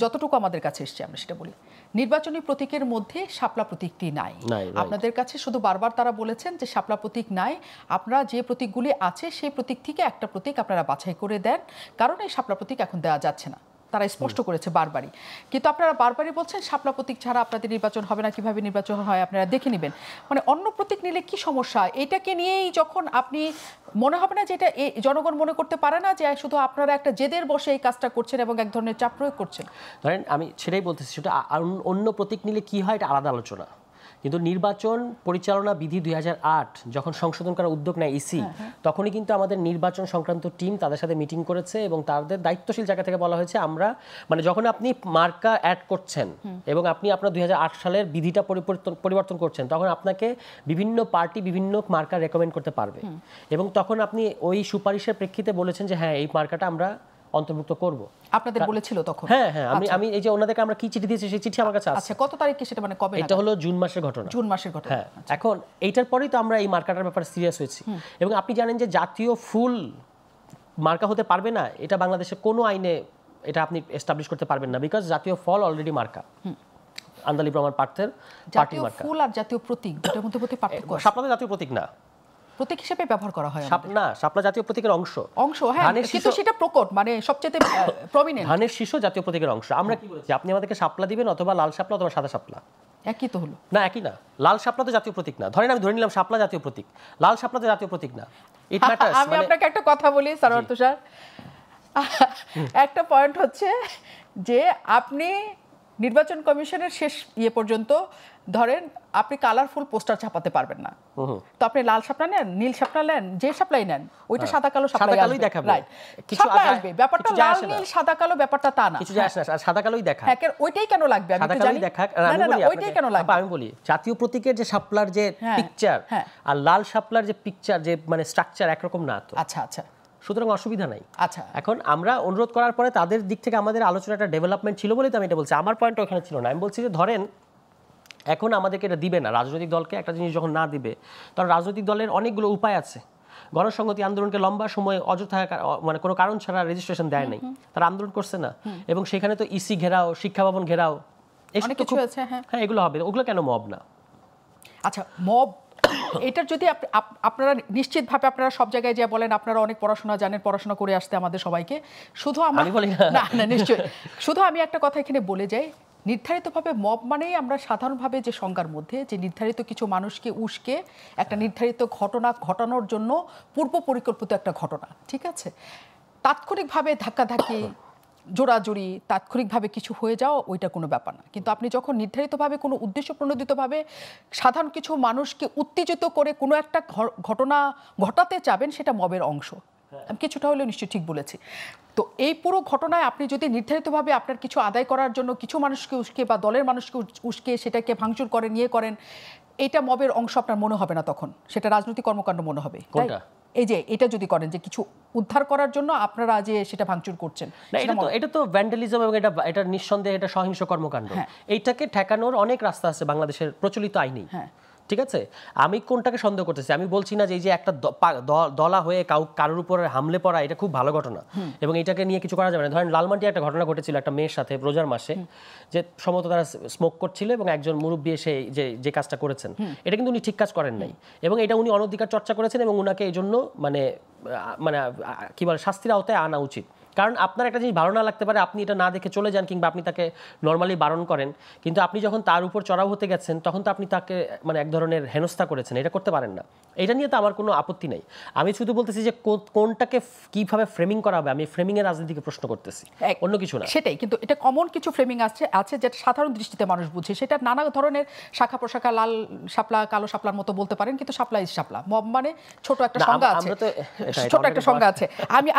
যতটুকু আমাদের কাছে এসছে আমরা সেটা বলি, নির্বাচনী প্রতীকের মধ্যে শাপলা প্রতীকটি নাই। আপনাদের কাছে শুধু বারবার তারা বলেছেন যে শাপলা প্রতীক নাই, আপনারা যে প্রতীকগুলি আছে সেই প্রতীক থেকে একটা প্রতীক আপনারা বাছাই করে দেন, কারণ এই শাপলা প্রতীক এখন দেওয়া যাচ্ছে না। তারা স্পষ্ট করেছে বারবারই, কিন্তু আপনারা বারবারই বলছেন শাপলা প্রতীক ছাড়া আপনাদের নির্বাচন হবে না, কিভাবে নির্বাচন হয় আপনারা দেখে নেবেন। মানে অন্য প্রতীক নিলে কি সমস্যা? এটাকে নিয়েই যখন আপনি মনে হবে না যে এটা জনগণ মনে করতে পারে না যে শুধু আপনারা একটা জেদের বসে এই কাজটা করছেন এবং এক ধরনের চাপ প্রয়োগ করছেন? ধরেন আমি সেটাই বলতেছি, সেটা অন্য প্রতীক নিলে কি হয় এটা আলাদা আলোচনা, কিন্তু নির্বাচন পরিচালনা বিধি 2008 যখন সংশোধন করার উদ্যোগ নেয় ইসি, তখনই কিন্তু আমাদের নির্বাচন সংক্রান্ত টিম তাদের সাথে মিটিং করেছে এবং তাদের দায়িত্বশীল জায়গা থেকে বলা হয়েছে আমরা মানে যখন আপনি মার্কা অ্যাড করছেন এবং আপনি আপনার 2008 সালের বিধিটা পরিবর্তন করছেন, তখন আপনাকে বিভিন্ন পার্টি বিভিন্ন মার্কা রেকমেন্ড করতে পারবে, এবং তখন আপনি ওই সুপারিশের প্রেক্ষিতে বলেছেন যে হ্যাঁ এই মার্কাটা আমরা অন্তর্ভুক্ত করব। আপনাদের বলেছিল তখন? হ্যাঁ, আমি এই যে ওনাদেরকে আমরা কি চিঠি দিয়েছি সেই চিঠি আমার কাছে আছে। আচ্ছা, কত তারিখে সেটা, মানে কবে? এটা হলো জুন মাসের ঘটনা। জুন মাসের ঘটনা। হ্যাঁ, এখন এইটার পরেই তো আমরা এই মার্কাটার ব্যাপারে সিরিয়াস হয়েছি, এবং আপনি জানেন যে জাতীয় ফুল মার্কা হতে পারবে না, এটা বাংলাদেশের কোনো আইনে এটা আপনি এস্টাবলিশ করতে পারবেন না, বিকজ জাতীয় ফল অলরেডি মার্কা। আন্দালিব রহমান পার্থের পার্টি মার্কা। ফুল আর জাতীয় প্রতীক দুটোর মধ্যে পার্থক্য আছে। শাপলা জাতীয় প্রতীক না, প্রতীক হিসেবে ব্যবহার করা হয় না, শাপলা জাতীয় প্রতীকের অংশ। হ্যাঁ, কিন্তু সেটা প্রকট, মানে সবচেয়ে প্রমিনেন্ট। ধানের শীষ জাতীয় প্রতীকের অংশ। আমরা কি বলেছি, আপনি আমাদেরকে শাপলা দিবেন অথবা লাল শাপলা অথবা সাদা শাপলা, একই তো হলো না? একই না, লাল শাপলা তো জাতীয় প্রতীক না। ধরেন আমি ধরে নিলাম শাপলা জাতীয় প্রতীক, লাল শাপলা তো জাতীয় প্রতীক না। ইট ম্যাটারস। আমি আপনাকে একটা কথা বলি সারোয়ার তুষার, একটা পয়েন্ট হচ্ছে যে আপনি নির্বাচন কমিশনের শেষ পর্যন্ত ধরেন আপনি কালারফুল পোস্টার ছাপাতে পারবেন না, তো আপনি লাল শাপলা নেন, নীল শাপলা নেন, যে শাপলাই নেন, ওইটা সাদা কালো শাপলাই দেখাবে, রাইট, শাপলা আসবে। ব্যাপারটা লাল নীল সাদা কালো ব্যাপারটা তা না, কিছু যায় আসে না, সাদা কালোই দেখায়। হ্যাঁ, ওইটাই কেন লাগবে আমি তো জানি। না, ওইটাই কেন লাগবে আমি বলি, জাতীয় প্রতীকের যে শাপলার যে পিকচার আর লাল শাপলার যে পিকচার, যে মানে স্ট্রাকচার একরকম না তো। আচ্ছা আচ্ছা, সুতরাং অসুবিধা নাই। আচ্ছা, এখন আমরা অনুরোধ করার পরে তাদের দিক থেকে আমাদের আলোচনাটা ডেভেলপমেন্ট ছিল বলেই তো আমি এটা বলছি। আমার পয়েন্ট ওখানে ছিল না। আমি বলছি যে ধরেন এখন আমাদেরকে এটা দিবে না, রাজনৈতিক দলকে একটা জিনিস যখন না দিবে, তখন রাজনৈতিক দলের অনেকগুলো উপায় আছে। গণসংহতি আন্দোলনকে লম্বা সময় অযথা মানে কোনো কারণ ছাড়া রেজিস্ট্রেশন দেয় নাই, তারা আন্দোলন করছে না, এবং সেখানে তো ইসি ঘেরাও, শিক্ষা ভবন ঘেরাও, হ্যাঁ এগুলো হবে, ওগুলো কেন মব না? আচ্ছা, মব এটার যদি আপনারা নিশ্চিতভাবে আপনারা সব জায়গায় যা বলেন আপনারা অনেক পড়াশোনা জানেন, পড়াশোনা করে আসতে আমাদের সবাইকে, শুধু আমি বলি না নিশ্চয়ই, শুধু আমি একটা কথা এখানে বলে যাই, নির্ধারিতভাবে মব মানেই আমরা সাধারণভাবে যে সংজ্ঞার মধ্যে যে নির্ধারিত কিছু মানুষকে উস্কে একটা নির্ধারিত ঘটনা ঘটানোর জন্য পূর্ব পরিকল্পিত একটা ঘটনা, ঠিক আছে, তাৎক্ষণিকভাবে ধাক্কাধাক্কি, জোড়াজুড়ি, তাৎক্ষণিকভাবে কিছু হয়ে যাওয়া, ওইটা কোনো ব্যাপার না। কিন্তু আপনি যখন নির্ধারিতভাবে কোনো উদ্দেশ্য প্রণোদিতভাবে সাধারণ কিছু মানুষকে উত্তেজিত করে কোনো একটা ঘটনা ঘটাতে চাবেন, সেটা মবের অংশ। আমি কিছুটা হলেও নিশ্চয়ই ঠিক বলেছি। তো এই পুরো ঘটনায় আপনি যদি নির্ধারিতভাবে আপনার কিছু আদায় করার জন্য কিছু মানুষকে উস্কে বা দলের মানুষকে উস্কে সেটাকে ভাঙচুর করেন, করেন, এটা মবের অংশ আপনার মনে হবে না, তখন সেটা রাজনৈতিক কর্মকাণ্ড মনে হবে। এই যে এটা যদি করেন যে কিছু উদ্ধার করার জন্য আপনারা যে সেটা ভাঙচুর করছেন, এটা তো ভ্যান্ডালিজম, এবং এটা নিঃসন্দেহে এটা সহিংস কর্মকাণ্ড। এইটাকে ঠেকানোর অনেক রাস্তা আছে বাংলাদেশের প্রচলিত আইনেই, ঠিক আছে। আমি কোনটাকে সন্দেহ করতেছি, আমি বলছি না যে এই যে একটা দলা হয়ে কারোর উপর হামলে পড়া এটা খুব ভালো ঘটনা এবং এটাকে নিয়ে কিছু করা যাবে না। ধরেন লালমাটিয়া একটা ঘটনা ঘটেছিল একটা মেয়ের সাথে রোজার মাসে, যে সম্ভবত তারা স্মোক করছিল এবং একজন মুরব্বী এসে যে কাজটা করেছেন, এটা কিন্তু উনি ঠিক কাজ করেন নাই, এবং এটা উনি অনধিকার চর্চা করেছেন, এবং উনাকে এই জন্য মানে কি বলে শাস্তির আওতায় আনা উচিত। কারণ আপনার একটা জিনিস ভালো না লাগতে পারে, আপনি এটা না দেখে চলে যান, কিংবা আপনি তাকে নর্মালি বারণ করেন, কিন্তু আপনি যখন তার উপর চড়াও হতে গেছেন তখন তো আপনি তাকে মানে এক ধরনের হেনস্থা করেছেন, এটা করতে পারেন না। এটা নিয়ে তো আমার কোনো আপত্তি নেই। আমি শুধু বলতেছি যে কোনটাকে কিভাবে ফ্রেমিং করা হবে, আমি ফ্রেমিংয়ের রাজনীতিকে প্রশ্ন করতেছি, অন্য কিছু না। সেটাই, কিন্তু এটা কমন কিছু ফ্রেমিং আছে যেটা সাধারণ দৃষ্টিতে মানুষ বুঝে, সেটা নানা ধরনের শাখা প্রশাখা, লাল শাপলা কালো শাপলার মতো বলতে পারেন, কিন্তু শাপলা ইজ শাপলা। মব মানে ছোট একটা সংজ্ঞা আছে, ছোট একটা সংজ্ঞা আছে।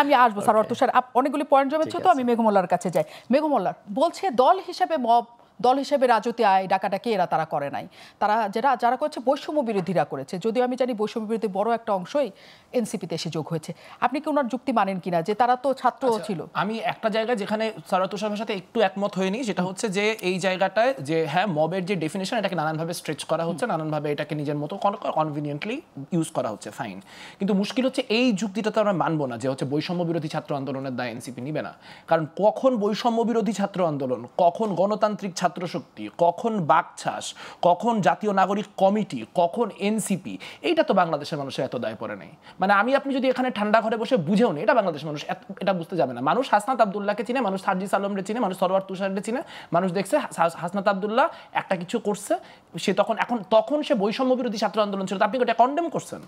আমি আসবো স্যার তুষার, অনেকগুলি পয়েন্ট জমেছে, তো আমি মেঘমোল্লার কাছে যাই। মেঘমোল্লার বলছে দল হিসেবে মব, দল হিসেবে রাজতে আয় ডাকাডাকি তারা করে নাই, তারা যারা করেছে বৈষম্য বিরোধীরা করেছে, যদিও আমি জানি বৈষম্য বিরোধী বড় একটা অংশই এনসিপিতে এসে যোগ হয়েছে। আপনি কি ওনার যুক্তি মানেন কিনা যে তারা তো ছাত্র ছিল? আমি একটা জায়গায় যেখানে সারা তুষারের সাথে একটু একমত হয়নি, সেটা হচ্ছে যে এই জায়গাটায় যে হ্যাঁ মবের যে ডেফিনেশন এটাকে নানানভাবে স্ট্রেচ করা হচ্ছে, নানানভাবে এটাকে নিজের মতো কনভিনিয়েন্টলি ইউজ করা হচ্ছে, ফাইন। কিন্তু মুশকিল হচ্ছে এই যুক্তিটা তো আমরা মানবো না যে হচ্ছে বৈষম্য বিরোধী ছাত্র আন্দোলনের দায় এনসিপি নিবে না। কারণ কখন বৈষম্য বিরোধী ছাত্র আন্দোলন, কখন গণতান্ত্রিক ছাত্র শক্তি, কখন বাকছাস, কখন জাতীয় নাগরিক কমিটি, কখন এনসিপি, এইটা তো বাংলাদেশের মানুষের এত দায় পড়ে নেই। মানে আপনি যদি এখানে ঠান্ডা ঘরে বসে বুঝেও নেই, এটা বাংলাদেশের মানুষ এটা বুঝতে যাবে না। মানুষ হাসনাত আব্দুল্লাহকে চিনে, মানুষ সার্জিস আলমরে চিনে, মানুষ সরওয়ার তুষারকে চিনে, মানুষ দেখছে হাসনাত আব্দুল্লাহ একটা কিছু করছে, সে তখন সে বৈষম্য বিরোধী ছাত্র আন্দোলন ছিল। আপনি ওটা কন্ডেম করছেন?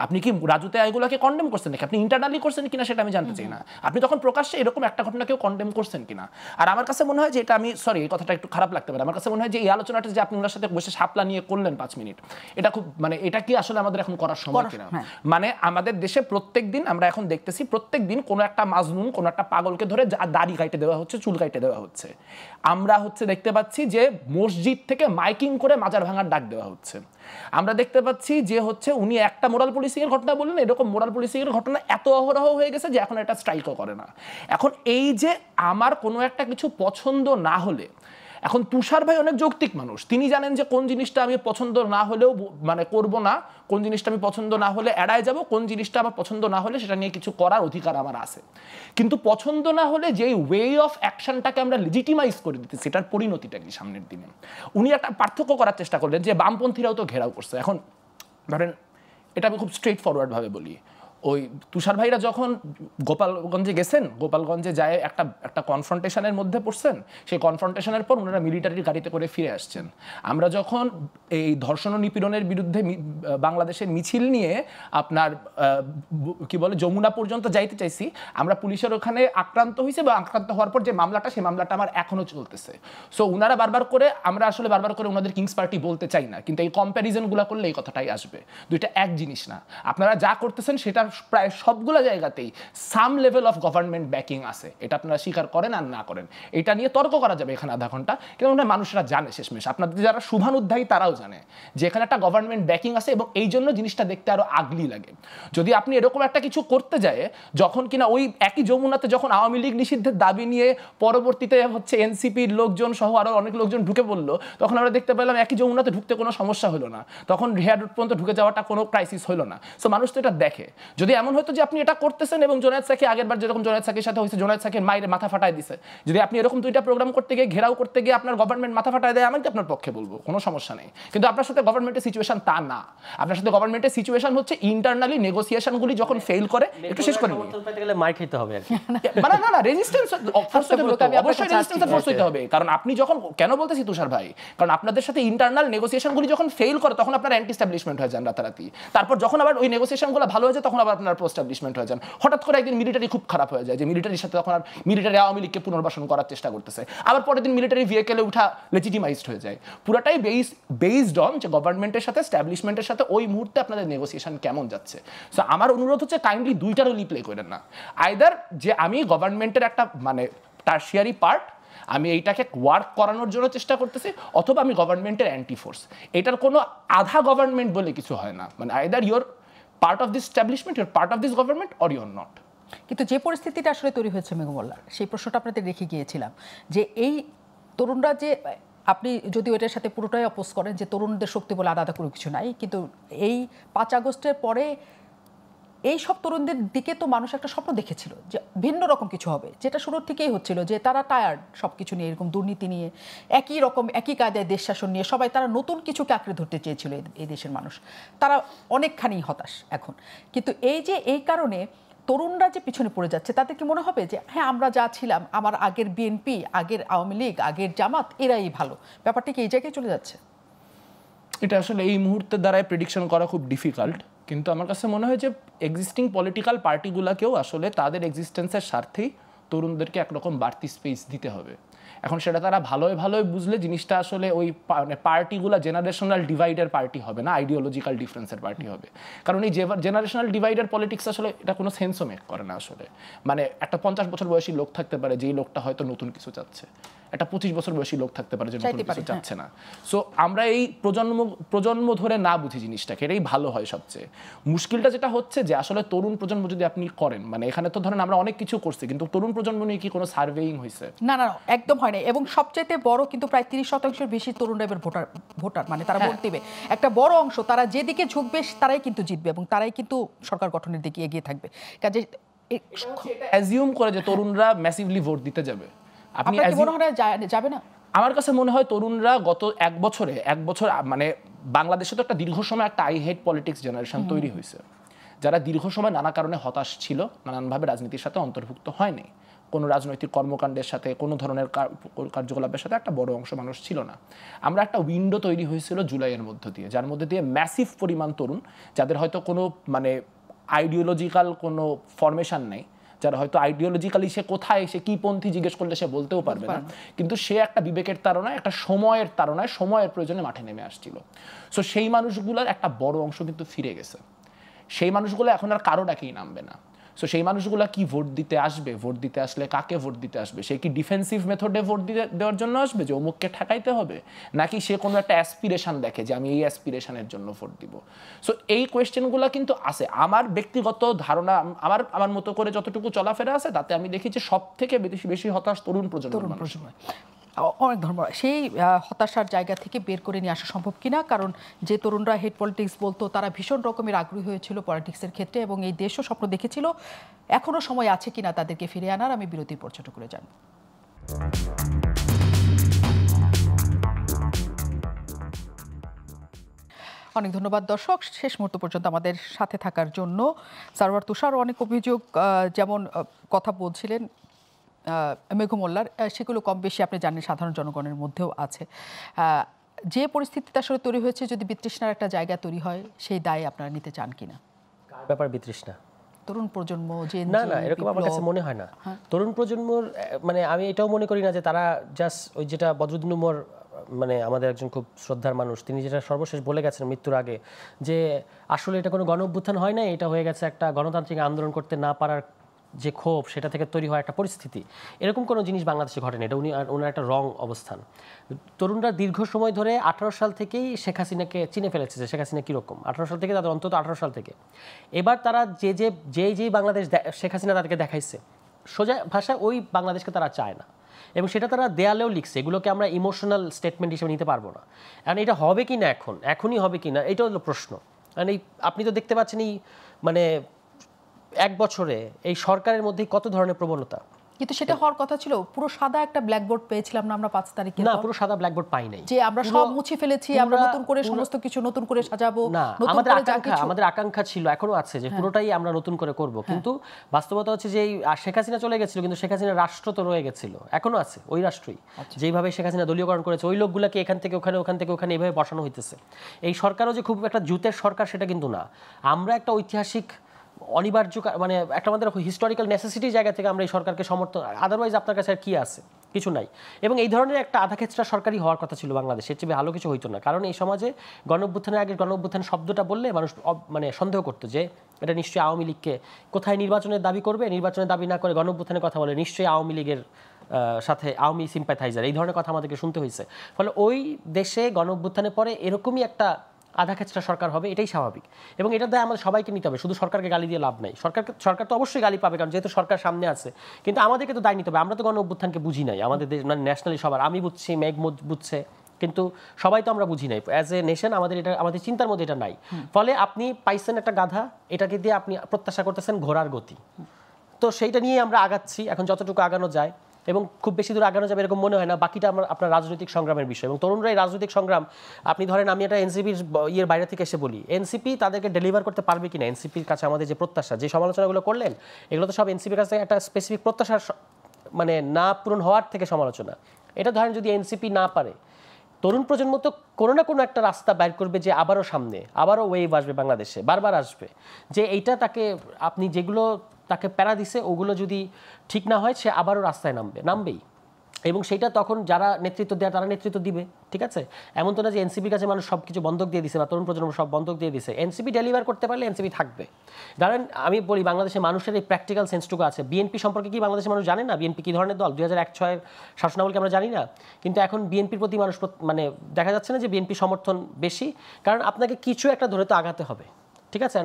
আপনি কি রাজুতে এগুলোকে কন্ডেম করছেন নাকি? আপনি ইন্টারনালি করছেন কিনা সেটা আমি জানতে চাই না। আপনি তখন প্রকাশ্যে এরকম একটা ঘটনাকেও কন্ডেম করছেন কিনা? আর আমার কাছে মনে হয় যে এটা, আমি সরি এই কথাটা একটু খারাপ লাগতে পারে, আমার কাছে মনে হয় যে এই আলোচনাটা যে আপনি ওনার সাথে বসে শাপলা নিয়ে করলেন 5 মিনিট, এটা খুব মানে এটা কি আসলে আমাদের এখন করার সময় কিনা? মানে আমাদের দেশে প্রত্যেকদিন আমরা এখন দেখতেছি, প্রত্যেকদিন কোনো একটা মাজনুন, কোনো একটা পাগলকে ধরে দাড়ি কাটে দেওয়া হচ্ছে, চুল কাটে দেওয়া হচ্ছে। আমরা দেখতে পাচ্ছি যে মসজিদ থেকে মাইকিং করে মাজার ভাঙার ডাক দেওয়া হচ্ছে। আমরা দেখতে পাচ্ছি যে উনি একটা মোরাল পুলিশিংয়ের ঘটনা বললেন, এরকম মোরাল পুলিশিংয়ের ঘটনা এত অহরহ হয়ে গেছে যে এখন এটা স্ট্রাইকও করে না। এখন এই যে আমার কোনো একটা কিছু পছন্দ না হলে, এখন তুষার ভাই অনেক যৌক্তিক মানুষ, তিনি জানেন যে কোন জিনিসটা আমি পছন্দ না হলেও মানে করব না, কোন জিনিসটা আমি পছন্দ না হলে এড়ায় যাব, কোন জিনিসটা আমার পছন্দ না হলে সেটা নিয়ে কিছু করার অধিকার আমার আছে। কিন্তু পছন্দ না হলে যেই ওয়ে অফ অ্যাকশনটাকে আমরা লেজিটিমাইজ করে দিতেছি, সেটার পরিণতিটা কি সামনের দিনে? উনি একটা পার্থক্য করার চেষ্টা করলেন যে বামপন্থীরাও তো ঘেরাও করছে। এখন ধরেন এটা আমি খুব স্ট্রেট ফরওয়ার্ড ভাবে বলি, ওই তুষার ভাইরা যখন গোপালগঞ্জে গেছেন, গোপালগঞ্জে যায় একটা কনফ্রন্টেশনের মধ্যে পড়ছেন, সেই কনফ্রন্টেশনের পর ওনারা মিলিটারির গাড়িতে করে ফিরে আসছেন। আমরা যখন এই ধর্ষণ ও নিপীড়নের বিরুদ্ধে বাংলাদেশের মিছিল নিয়ে আপনার কি বলে যমুনা পর্যন্ত যাইতে চাইছি, আমরা পুলিশের ওখানে আক্রান্ত হয়েছে বা আক্রান্ত হওয়ার পর যে মামলাটা, সেই মামলাটা আমার এখনো চলতেছে। সো ওনারা বারবার করে, আমরা আসলে বারবার করে ওনাদের কিংস পার্টি বলতে চাই না, কিন্তু এই কম্প্যারিজনগুলো করলে এই কথাটাই আসবে। দুইটা এক জিনিস না। আপনারা যা করতেছেন সেটা প্রায় সবগুলো জায়গাতেই some level of government backing আছে, এটা আপনারা স্বীকার করেন আর না করেন। এটা নিয়ে তর্ক করা যাবে এখানে আধা ঘন্টা, কিন্তু মানুষরা জানে শেষমেশ, আপনাদের যারা শুভানুধ্যায়ী তারাও জানে যে এখানে একটা গভর্নমেন্ট ব্যাকিং আছে, এবং এই জন্য জিনিসটা দেখতে আরো আগলি লাগে। যদি আপনি এরকম একটা কিছু করতে যায়, যখন কিনা ওই একই যমুনাতে যখন আওয়ামী লীগ নিষিদ্ধের দাবি নিয়ে পরবর্তীতে হচ্ছে এনসিপির লোকজন সহ আরো অনেক লোকজন ঢুকে পড়লো, তখন আমরা দেখতে পেলাম একই যমুনাতে ঢুকতে কোনো সমস্যা হলো না, তখন রেহার রোড পর্যন্ত ঢুকে যাওয়াটা কোনো ক্রাইসিস হলো না। সো মানুষ তো এটা দেখে। যদি এমন হতো যে আপনি এটা করতেছেন এবং জোনায়েদ সাকি আগের বার যেরকম জোনায়েদ সাকির সাথে হয়েছে, জোনায়েদ সাকির মায়ের মাথা ফাটায় দিছে, যদি আপনি এরকম দুইটা প্রোগ্রাম করতে গিয়ে ঘেরাও করতে গিয়ে আপনার গভর্নমেন্ট মাথা ফাটায় দেয়, আমি আপনার পক্ষে বলবো কোনো সমস্যা নেই। কিন্তু আপনার সাথে গভর্নমেন্টের সিচুয়েশন তা না। আপনার সাথে গভর্নমেন্টের সিচুয়েশন হচ্ছে ইন্টারনালি নেগোসিয়েশনগুলি যখন ফেল করে, একটু শেষ করে নিই, মার খেতে হবে আর কি। না রেজিস্ট্যান্স ফোর্স হতে হবে, অবশ্যই রেজিস্ট্যান্সে ফোর্স হতে হবে। কারণ আপনি যখন, কেন বলতেছি তুষার ভাই, কারণ আপনাদের সাথে ইন্টারনাল নেগোসিয়েশনগুলি যখন ফেল করে, তখন আপনার অ্যান্টি এস্টাবলিশমেন্ট হয়ে যান রাতারাতি। তারপর যখন আবার ওই নেগোসিয়েশনগুলো ভালো হয়ে যায়, তখন আবার আপনার প্রো এস্টাবলিশমেন্ট হয়ে যান। হঠাৎ করে একদিন মিলিটারি খুব খারাপ হয়ে যায়, যে মিলিটারির সাথে তখন আর মিলিটারি আওয়ামী লীগকে পুনর্বাসন করার চেষ্টা করতেছে, আবার পরের দিন মিলিটারি ভেহিকেলে উঠা লেজিটিমাইজড হয়ে যায়। পুরাটাই বেসড অন যে গভর্নমেন্টের সাথে এস্টাবলিশমেন্টের সাথে ওই মুহূর্তে আপনাদের নেগোসিয়েশন কেমন যাচ্ছে। সো আমার অনুরোধ হচ্ছে কাইন্ডলি দুইটা রোলই প্লে করেন না। আইদার যে আমি গভর্নমেন্টের একটা মানে টার্সিয়ারি পার্ট, আমি এইটাকে ওয়ার্ক করানোর জন্য চেষ্টা করতেছি, অথবা আমি গভর্নমেন্টের অ্যান্টি ফোর্স। এটার কোনো আধা গভর্নমেন্ট বলে কিছু হয় না, মানে either your part of this establishment, your part of this government, or your not. কিন্তু যে পরিস্থিতিটা আসলে তৈরি হয়েছে মেঘমল্লার, সেই প্রশ্নটা আপনাদের রেখে গিয়েছিলাম যে এই তরুণরা যে, আপনি যদি ওইটার সাথে পুরোটাই অপোজ করেন যে তরুণদের শক্তি বলে আলাদা কোনো কিছু নাই, কিন্তু এই 5 আগস্টের পরে এই সব তরুণদের দিকে তো মানুষ একটা স্বপ্ন দেখেছিল যে ভিন্ন রকম কিছু হবে, যেটা শুরুর থেকেই হচ্ছিল, যে তারা টায়ার্ড সব কিছু নিয়ে, এরকম দুর্নীতি নিয়ে, একই রকম একই কায়দায় দেশ শাসন নিয়ে সবাই, তারা নতুন কিছুকে আঁকড়ে ধরতে চেয়েছিল এই দেশের মানুষ। তারা অনেকখানি হতাশ এখন। কিন্তু এই কারণে তরুণরা যে পিছনে পড়ে যাচ্ছে, তাদের কি মনে হবে যে হ্যাঁ আমরা যা ছিলাম, আমার আগের বিএনপি, আগের আওয়ামী লীগ, আগের জামাত, এরাই ভালো? ব্যাপারটা কি এই জায়গায় চলে যাচ্ছে? এটা আসলে এই মুহূর্তে দ্বারাই প্রেডিকশন করা খুব ডিফিকাল্ট, কিন্তু আমার কাছে মনে হয় যে এক্সিস্টিং পলিটিক্যাল পার্টিগুলোকেও আসলে তাদের এক্সিস্টেন্সের স্বার্থেই তরুণদেরকে একরকম বাড়তি স্পেস দিতে হবে। এখন সেটা তারা ভালোই বুঝলে জিনিসটা আসলে ওই মানে পার্টিগুলো জেনারেশনাল ডিভাইডের পার্টি হবে না, আইডিওলজিক্যাল ডিফারেন্সের পার্টি হবে। কারণ এই জেনারেশনাল ডিভাইডের পলিটিক্স আসলে এটা কোনো সেন্সও মেক করে না আসলে। মানে একটা 50 বছর বয়সী লোক থাকতে পারে যেই লোকটা হয়তো নতুন কিছু চাচ্ছে, একটা 25 বছর বয়সী লোক থাকতে পারে যে নতুন কিছু চাচ্ছে না। সো আমরা এই প্রজন্ম ধরে না বুঝি জিনিসটাকে, এটাই ভালো হয় সবচেয়ে। মুশকিলটা যেটা হচ্ছে যে আসলে তরুণ প্রজন্ম যদি আপনি করেন, মানে এখানে তো ধরেন আমরা অনেক কিছু করছি, কিন্তু তরুণ প্রজন্ম নিয়ে কি কোনো সার্ভেইং হয়েছে? না, একদম হয় না। এবং সবচাইতে বড় কিন্তু প্রায় 30% বেশি তরুণরা এবার ভোটার, মানে তারা ভোট দিবে। একটা বড় অংশ তারা যেদিকে ঝুঁকবে তারাই কিন্তু জিতবে, এবং তারাই কিন্তু সরকার গঠনের দিকে এগিয়ে থাকবে। কাজে অ্যাজিউম করে যে তরুণরা ম্যাসিভলি ভোট দিতে যাবে, আপনি কি মনে হয় যাবে না? আমার কাছে মনে হয় তরুণরা গত এক বছর মানে বাংলাদেশে তো একটা দীর্ঘ সময় একটা আই হেট পলিটিক্স জেনারেশন তৈরি হয়েছে, যারা দীর্ঘ সময় নানা কারণে হতাশ ছিল, নানানভাবে রাজনীতির সাথে অন্তর্ভুক্ত হয়নি, কোনো রাজনৈতিক কর্মকাণ্ডের সাথে, কোনো ধরনের কার্যকলাপের সাথে একটা বড় অংশ মানুষ ছিল না। আমরা একটা উইন্ডো তৈরি হয়েছিল জুলাইয়ের মধ্য দিয়ে, যার মধ্যে দিয়ে ম্যাসিভ পরিমাণ তরুণ, যাদের হয়তো কোনো মানে আইডিওলজিক্যাল কোনো ফরমেশন নেই, যারা হয়তো আইডিওলজিক্যালি সে কোথায়, সে কি পন্থী জিজ্ঞেস করলে সে বলতেও পারবে না, কিন্তু সে একটা বিবেকের তাড়নায়, একটা সময়ের তাড়নায়, সময়ের প্রয়োজনে মাঠে নেমে আসছিল। সো সেই মানুষগুলোর একটা বড় অংশ কিন্তু ফিরে গেছে। সেই মানুষগুলো এখন আর কারো ডাকেই নামবে না। সো সেই মানুষগুলো কি ভোট দিতে আসবে? ভোট দিতে আসলে কাকে ভোট দিতে আসবে? সে কি ডিফেন্সিভ মেথডে ভোট দেওয়ার জন্য আসবে যে অমুককে ঠেকাইতে হবে, নাকি সে কোনো একটা অ্যাসপিরেশন দেখে যে আমি এই অ্যাসপিরেশনের জন্য ভোট দিব? সো এই কোয়েশ্চেনগুলো কিন্তু আছে। আমার ব্যক্তিগত ধারণা, আমার মতো করে যতটুকু চলাফেরা আছে, তাতে আমি দেখি যে সব থেকে বেশি হতাশ তরুণ প্রজন্ম। অনেক ধর্মরা সেই হতাশার জায়গা থেকে বের করে নিয়ে আসা সম্ভব কিনা, কারণ যে তরুণরা হেড পলিটিক্স বলতো তারা ভীষণ রকমের আগ্রহী হয়েছিল পলিটিক্সের ক্ষেত্রে, এবং এই দেশও স্বপ্ন দেখেছিল। এখনো সময় আছে কিনা তাদেরকে ফিরে আনার, আমি বিরতির পর ছোট করে জানব। অনেক ধন্যবাদ দর্শক, শেষ মুহূর্ত পর্যন্ত আমাদের সাথে থাকার জন্য। সারওয়ার তুষার অনেক অভিযোগ যেমন কথা বলছিলেন মেঘু মোল্লার, সেগুলো কম বেশি আপনি জানেন সাধারণ জনগণের মধ্যেও আছে। যে পরিস্থিতিতে আসলে তৈরি হয়েছে, যদি বিতৃষ্ণার একটা জায়গা তৈরি হয়, সেই দায় আপনারা নিতে চান কিনা? কার ব্যাপার বিতৃষ্ণা? তরুণ প্রজন্ম যে না এরকম আমার কাছে মনে হয় না। তরুণ প্রজন্মর মানে আমি এটাও মনে করি না যে তারা জাস্ট ওই যেটা বদরুদ্দিন উমর মানে আমাদের একজন খুব শ্রদ্ধার মানুষ, তিনি যেটা সর্বশেষ বলে গেছেন মৃত্যুর আগে, যে আসলে এটা কোনো গণ অভ্যুত্থান হয় না, এটা হয়ে গেছে একটা গণতান্ত্রিক আন্দোলন করতে না পারার যে ক্ষোভ, সেটা থেকে তৈরি হয় একটা পরিস্থিতি। এরকম কোনো জিনিস বাংলাদেশে ঘটেনি, এটা ওনার একটা রং অবস্থান। তরুণরা দীর্ঘ সময় ধরে 18 সাল থেকেই শেখ হাসিনাকে চিনে ফেলেছে যে শেখ হাসিনা কীরকম। 18 সাল থেকে, তাদের অন্তত 18 সাল থেকে। এবার তারা যেই বাংলাদেশ শেখ হাসিনা তাদেরকে দেখাইছে, সোজা ভাষায় ওই বাংলাদেশকে তারা চায় না, এবং সেটা তারা দেয়ালেও লিখছে। এগুলোকে আমরা ইমোশনাল স্টেটমেন্ট হিসেবে নিতে পারবো না। কারণ এটা হবে কি না, এখনই হবে কি না, এটা হলো প্রশ্ন। কারণ আপনি তো দেখতে পাচ্ছেন মানে 1 বছরে এই সরকারের মধ্যে কত ধরনের প্রবণতা। কিন্তু সেটা হওয়ার কথা ছিল, পুরো সাদা একটা ব্ল্যাকবোর্ড পেয়েছিলাম না আমরা 5 তারিখে? না, পুরো সাদা ব্ল্যাকবোর্ড পাই নাই, যে আমরা সব মুছে ফেলেছি, আমরা নতুন করে সমস্ত কিছু নতুন করে সাজাবো। না, আমাদের আকাঙ্ক্ষা ছিল, এখনো আছে, যে পুরোটাই আমরা নতুন করে করব। কিন্তু বাস্তবতা হচ্ছে যে শেখ হাসিনা চলে গেছিল, কিন্তু শেখ হাসিনা রাষ্ট্র তো রয়ে গেছিল, এখনো আছে ওই রাষ্ট্রই। যেইভাবে শেখ হাসিনা দলীয়করণ করেছে, ওই লোকগুলোকে এখান থেকে ওখানে, ওখান থেকে ওখানে এইভাবে বসানো হইতেছে। এই সরকারও যে খুব একটা জুতের সরকার সেটা কিন্তু না। আমরা একটা ঐতিহাসিক অনিবার্য মানে একটা আমাদের হিস্টোরিক্যাল নেসেসিটি জায়গা থেকে আমরা এই সরকারকে সমর্থন, আদারওয়াইজ আপনার কাছে আর কি আছে? কিছু নাই। এবং এই ধরনের একটা আধাক্ষেত্রা সরকারই হওয়ার কথা ছিল বাংলাদেশ, এর চেয়ে ভালো কিছু হইতো না। কারণ এই সমাজে গণ অভ্যুত্থানের আগে গণ অভ্যুত্থান শব্দটা বললে মানুষ মানে সন্দেহ করতো যে এটা নিশ্চয়ই আওয়ামী লীগকে, কোথায় নির্বাচনের দাবি করবে, নির্বাচনের দাবি না করে গণ অভ্যুত্থানের কথা বলে, নিশ্চয়ই আওয়ামী লীগের সাথে আওয়ামী সিম্প্যাথাইজার, এই ধরনের কথা আমাদেরকে শুনতে হয়েছে। ফলে ওই দেশে গণ অভ্যুত্থানের পরে এরকমই একটা আধা খেচড়া সরকার হবে, এটাই স্বাভাবিক। এবং এটার দায় আমাদের সবাইকে নিতে হবে, শুধু সরকারকে গালি দিয়ে লাভ নাই। সরকার তো অবশ্যই গালি পাবে, কারণ যেহেতু সরকার সামনে আছে, কিন্তু আমাদেরকে তো দায় নিতে হবে। আমরা তো গণ অভ্যুত্থানকে বুঝি নাই, আমাদের দেশ মানে ন্যাশনালি সবার, আমি বুঝছি, মেঘ বুঝছে, কিন্তু সবাই তো আমরা বুঝি নাই। অ্যাজ এ নেশন আমাদের চিন্তার মধ্যে এটা নাই। ফলে আপনি পাইছেন একটা গাধা, এটাকে দিয়ে আপনি প্রত্যাশা করতেছেন ঘোড়ার গতি। তো সেইটা নিয়ে আমরা আগাচ্ছি এখন যতটুকু আগানো যায়, এবং খুব বেশি দূর আগানো যাবে এরকম মনে হয় না। বাকিটা আপনার রাজনৈতিক সংগ্রামের বিষয়, এবং তরুণরা এই রাজনৈতিক সংগ্রাম, আপনি ধরেন আমি একটা এনসিপির ইয়ের বাইরে থেকে এসে বলি, এনসিপি তাদেরকে ডেলিভার করতে পারবে কিনা, এনসিপির কাছে আমাদের যে প্রত্যাশা, যে সমালোচনাগুলো করলেন, এগুলো তো সব এনসিপির কাছে একটা স্পেসিফিক প্রত্যাশার মানে না পূরণ হওয়ার থেকে সমালোচনা। এটা ধরেন যদি এনসিপি না পারে, তরুণ প্রজন্ম তো কোনো না কোনো একটা রাস্তা বের করবে, যে আবারও সামনে আবারও ওয়েভ আসবে বাংলাদেশে, বারবার আসবে, যে এইটা তাকে আপনি যেগুলো তাকে প্যারা দিছে ওগুলো যদি ঠিক না হয়, সে আবারও রাস্তায় নামবেই। এবং সেইটা তখন যারা নেতৃত্ব দেয় তারা নেতৃত্ব দিবে, ঠিক আছে? এমন তো না যে এনসিপির কাছে মানুষ সব কিছু বন্ধক দিয়ে দিছে বা তরুণ প্রজন্ম সব বন্ধক দিয়ে দিছে। এনসিপি ডেলিভার করতে পারলে এনসিপি থাকবে। ধরেন আমি বলি, বাংলাদেশের মানুষের এই প্র্যাকটিক্যাল সেন্সটুকু আছে। বিএনপি সম্পর্কে কি বাংলাদেশের মানুষ জানে না? বিএনপি কী ধরনের দল? 2001-06 শাসনামলকে আমরা জানি না, কিন্তু এখন বিএনপির প্রতি মানুষ মানে দেখা যাচ্ছে না যে বিএনপি সমর্থন বেশি, কারণ আপনাকে কিছু একটা ধরে তো আগাতে হবে, ঠিক আছে?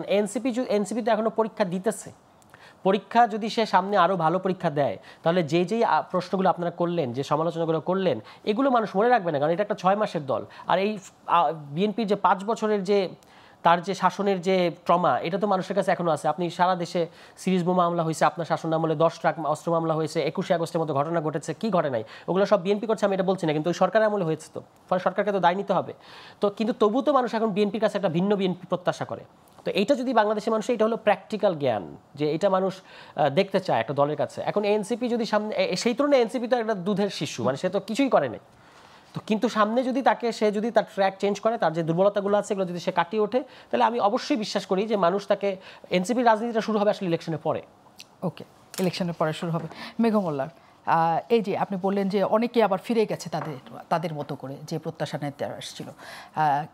এনসিপি তো এখনও পরীক্ষা দিতেছে। পরীক্ষা যদি সে সামনে আরও ভালো পরীক্ষা দেয়, তাহলে যেই প্রশ্নগুলো আপনারা করলেন, যে সমালোচনাগুলো করলেন, এগুলো মানুষ মনে রাখবে না, কারণ এটা একটা 6 মাসের দল। আর এই বিএনপির যে 5 বছরের যে তার যে শাসনের যে ট্রমা, এটা তো মানুষের কাছে এখনও আছে। আপনি সারা দেশে সিরিজ বোমা মামলা হয়েছে, আপনার শাসন আমলে 10 ট্রাক অস্ত্র মামলা হয়েছে, 21শে আগস্টের মতো ঘটনা ঘটেছে, কি ঘটে নাই? ওগুলো সব বিএনপি করছে, আমি এটা বলছি না, কিন্তু ওই সরকারের আমলে হয়েছে। তো ফলে সরকারকে তো দায় নিতে হবে। তো কিন্তু তবু তো মানুষ এখন বিএনপির কাছে একটা ভিন্ন বিএনপি প্রত্যাশা করে। তো এইটা যদি বাংলাদেশের মানুষ, এটা হলো প্র্যাকটিক্যাল জ্ঞান, যে এটা মানুষ দেখতে চায় একটা দলের কাছে। এখন এনসিপি যদি সামনে, সেই তুলনায় এনসিপি তো একটা দুধের শিশু, মানে সে তো কিছুই করে নাই। তো কিন্তু সামনে যদি সে যদি তার ট্র্যাক চেঞ্জ করে, তার যে দুর্বলতাগুলো আছে এগুলো যদি সে কাটিয়ে ওঠে, তাহলে আমি অবশ্যই বিশ্বাস করি যে মানুষ তাকে, এনসিপির রাজনীতিটা শুরু হবে আসলে ইলেকশনের পরে। ওকে, ইলেকশনের পরে শুরু হবে। মেঘু মোল্লার, এই যে আপনি বললেন যে অনেকে আবার ফিরে গেছে তাদের মতো করে, যে প্রত্যাশা নিতে আসছিল,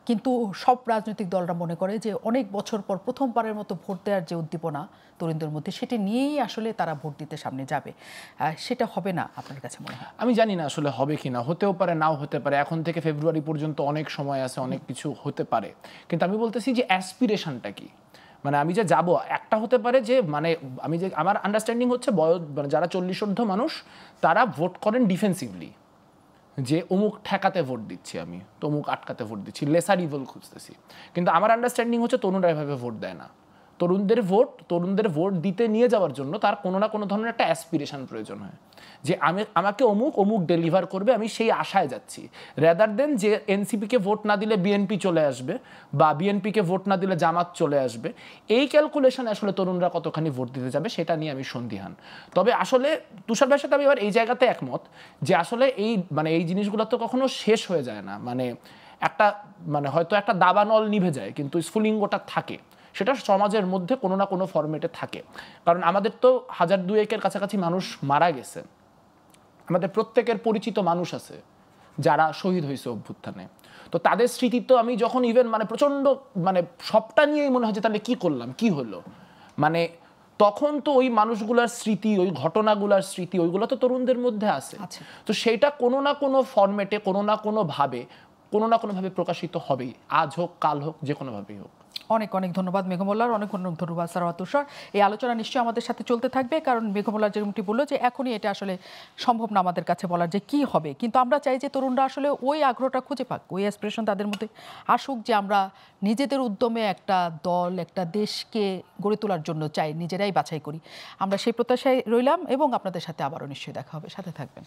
কিন্তু সব রাজনৈতিক দলরা মনে করে যে অনেক বছর পর প্রথমবারের মতো ভোট দেওয়ার যে উদ্দীপনা তরুণদের মধ্যে, সেটি নিয়েই আসলে তারা ভোট দিতে সামনে যাবে। সেটা হবে না আপনার কাছে মনে হয়? আমি জানি না আসলে হবে কি না, হতেও পারে, নাও হতে পারে। এখন থেকে ফেব্রুয়ারি পর্যন্ত অনেক সময় আছে, অনেক কিছু হতে পারে। কিন্তু আমি বলতেছি যে অ্যাসপিরেশনটা কি, মানে আমি যে যাব, একটা হতে পারে যে মানে আমার আন্ডারস্ট্যান্ডিং হচ্ছে মানে যারা 40 মানুষ, তারা ভোট করেন ডিফেন্সিভলি, যে অমুক ঠেকাতে ভোট দিচ্ছি আমি, তমুক আটকাতে ভোট দিচ্ছি, লেসার ইভল খুঁজতেছি। কিন্তু আমার আন্ডারস্ট্যান্ডিং হচ্ছে তরুণরা এভাবে ভোট দেয় না। তরুণদের ভোট দিতে নিয়ে যাওয়ার জন্য তার কোনো না কোনো ধরনের একটা অ্যাসপিরেশন প্রয়োজন হয়, যে আমাকে অমুক ডেলিভার করবে, আমি সেই আশায় যাচ্ছি, রেদার দেন যে এনসিপিকে ভোট না দিলে বিএনপি চলে আসবে বা বিএনপিকে ভোট না দিলে জামাত চলে আসবে। এই ক্যালকুলেশন আসলে তরুণরা কতখানি ভোট দিতে যাবে সেটা নিয়ে আমি সন্দিহান। তবে আসলে তুষার ভাইয়ের সাথে আমি এবার এই জায়গাতে একমত যে আসলে এই জিনিসগুলো তো কখনো শেষ হয়ে যায় না, হয়তো একটা দাবানল নিভে যায় কিন্তু স্ফুলিঙ্গটা থাকে, সেটা সমাজের মধ্যে কোনো না কোনো ফরম্যাটে থাকে। কারণ আমাদের তো 1002-এর কাছাকাছি মানুষ মারা গেছে, আমাদের প্রত্যেকের পরিচিত মানুষ আছে যারা শহীদ হয়েছে অভ্যুত্থানে। তো তাদের স্মৃতি তো আমি যখন ইভেন প্রচণ্ড সবটা নিয়েই মনে হয় যে তাহলে কী করলাম, কি হলো, তখন তো ওই মানুষগুলার স্মৃতি, ওই ঘটনাগুলার স্মৃতি, ওইগুলো তো তরুণদের মধ্যে আছে। তো সেইটা কোনো না কোনো ফরম্যাটে কোনো না কোনোভাবে প্রকাশিত হবেই, আজ হোক কাল হোক যে কোনোভাবেই হোক। অনেক অনেক ধন্যবাদ মেঘমোল্লার, অনেক অনেক ধন্যবাদ সারাওয়াত তুষার। এই আলোচনা নিশ্চয়ই আমাদের সাথে চলতে থাকবে, কারণ মেঘমোল্লার যেরকমটি বললো যে এখনই এটা আসলে সম্ভব না আমাদের কাছে বলার যে কি হবে, কিন্তু আমরা চাই যে তরুণরা আসলে ওই আগ্রহটা খুঁজে পাক, ওই অ্যাসপিরেশন তাদের মধ্যে আসুক যে আমরা নিজেদের উদ্যমে একটা দল, একটা দেশকে গড়ে তোলার জন্য চাই, নিজেরাই বাছাই করি। আমরা সেই প্রত্যাশায় রইলাম এবং আপনাদের সাথে আবারও নিশ্চয়ই দেখা হবে, সাথে থাকবেন।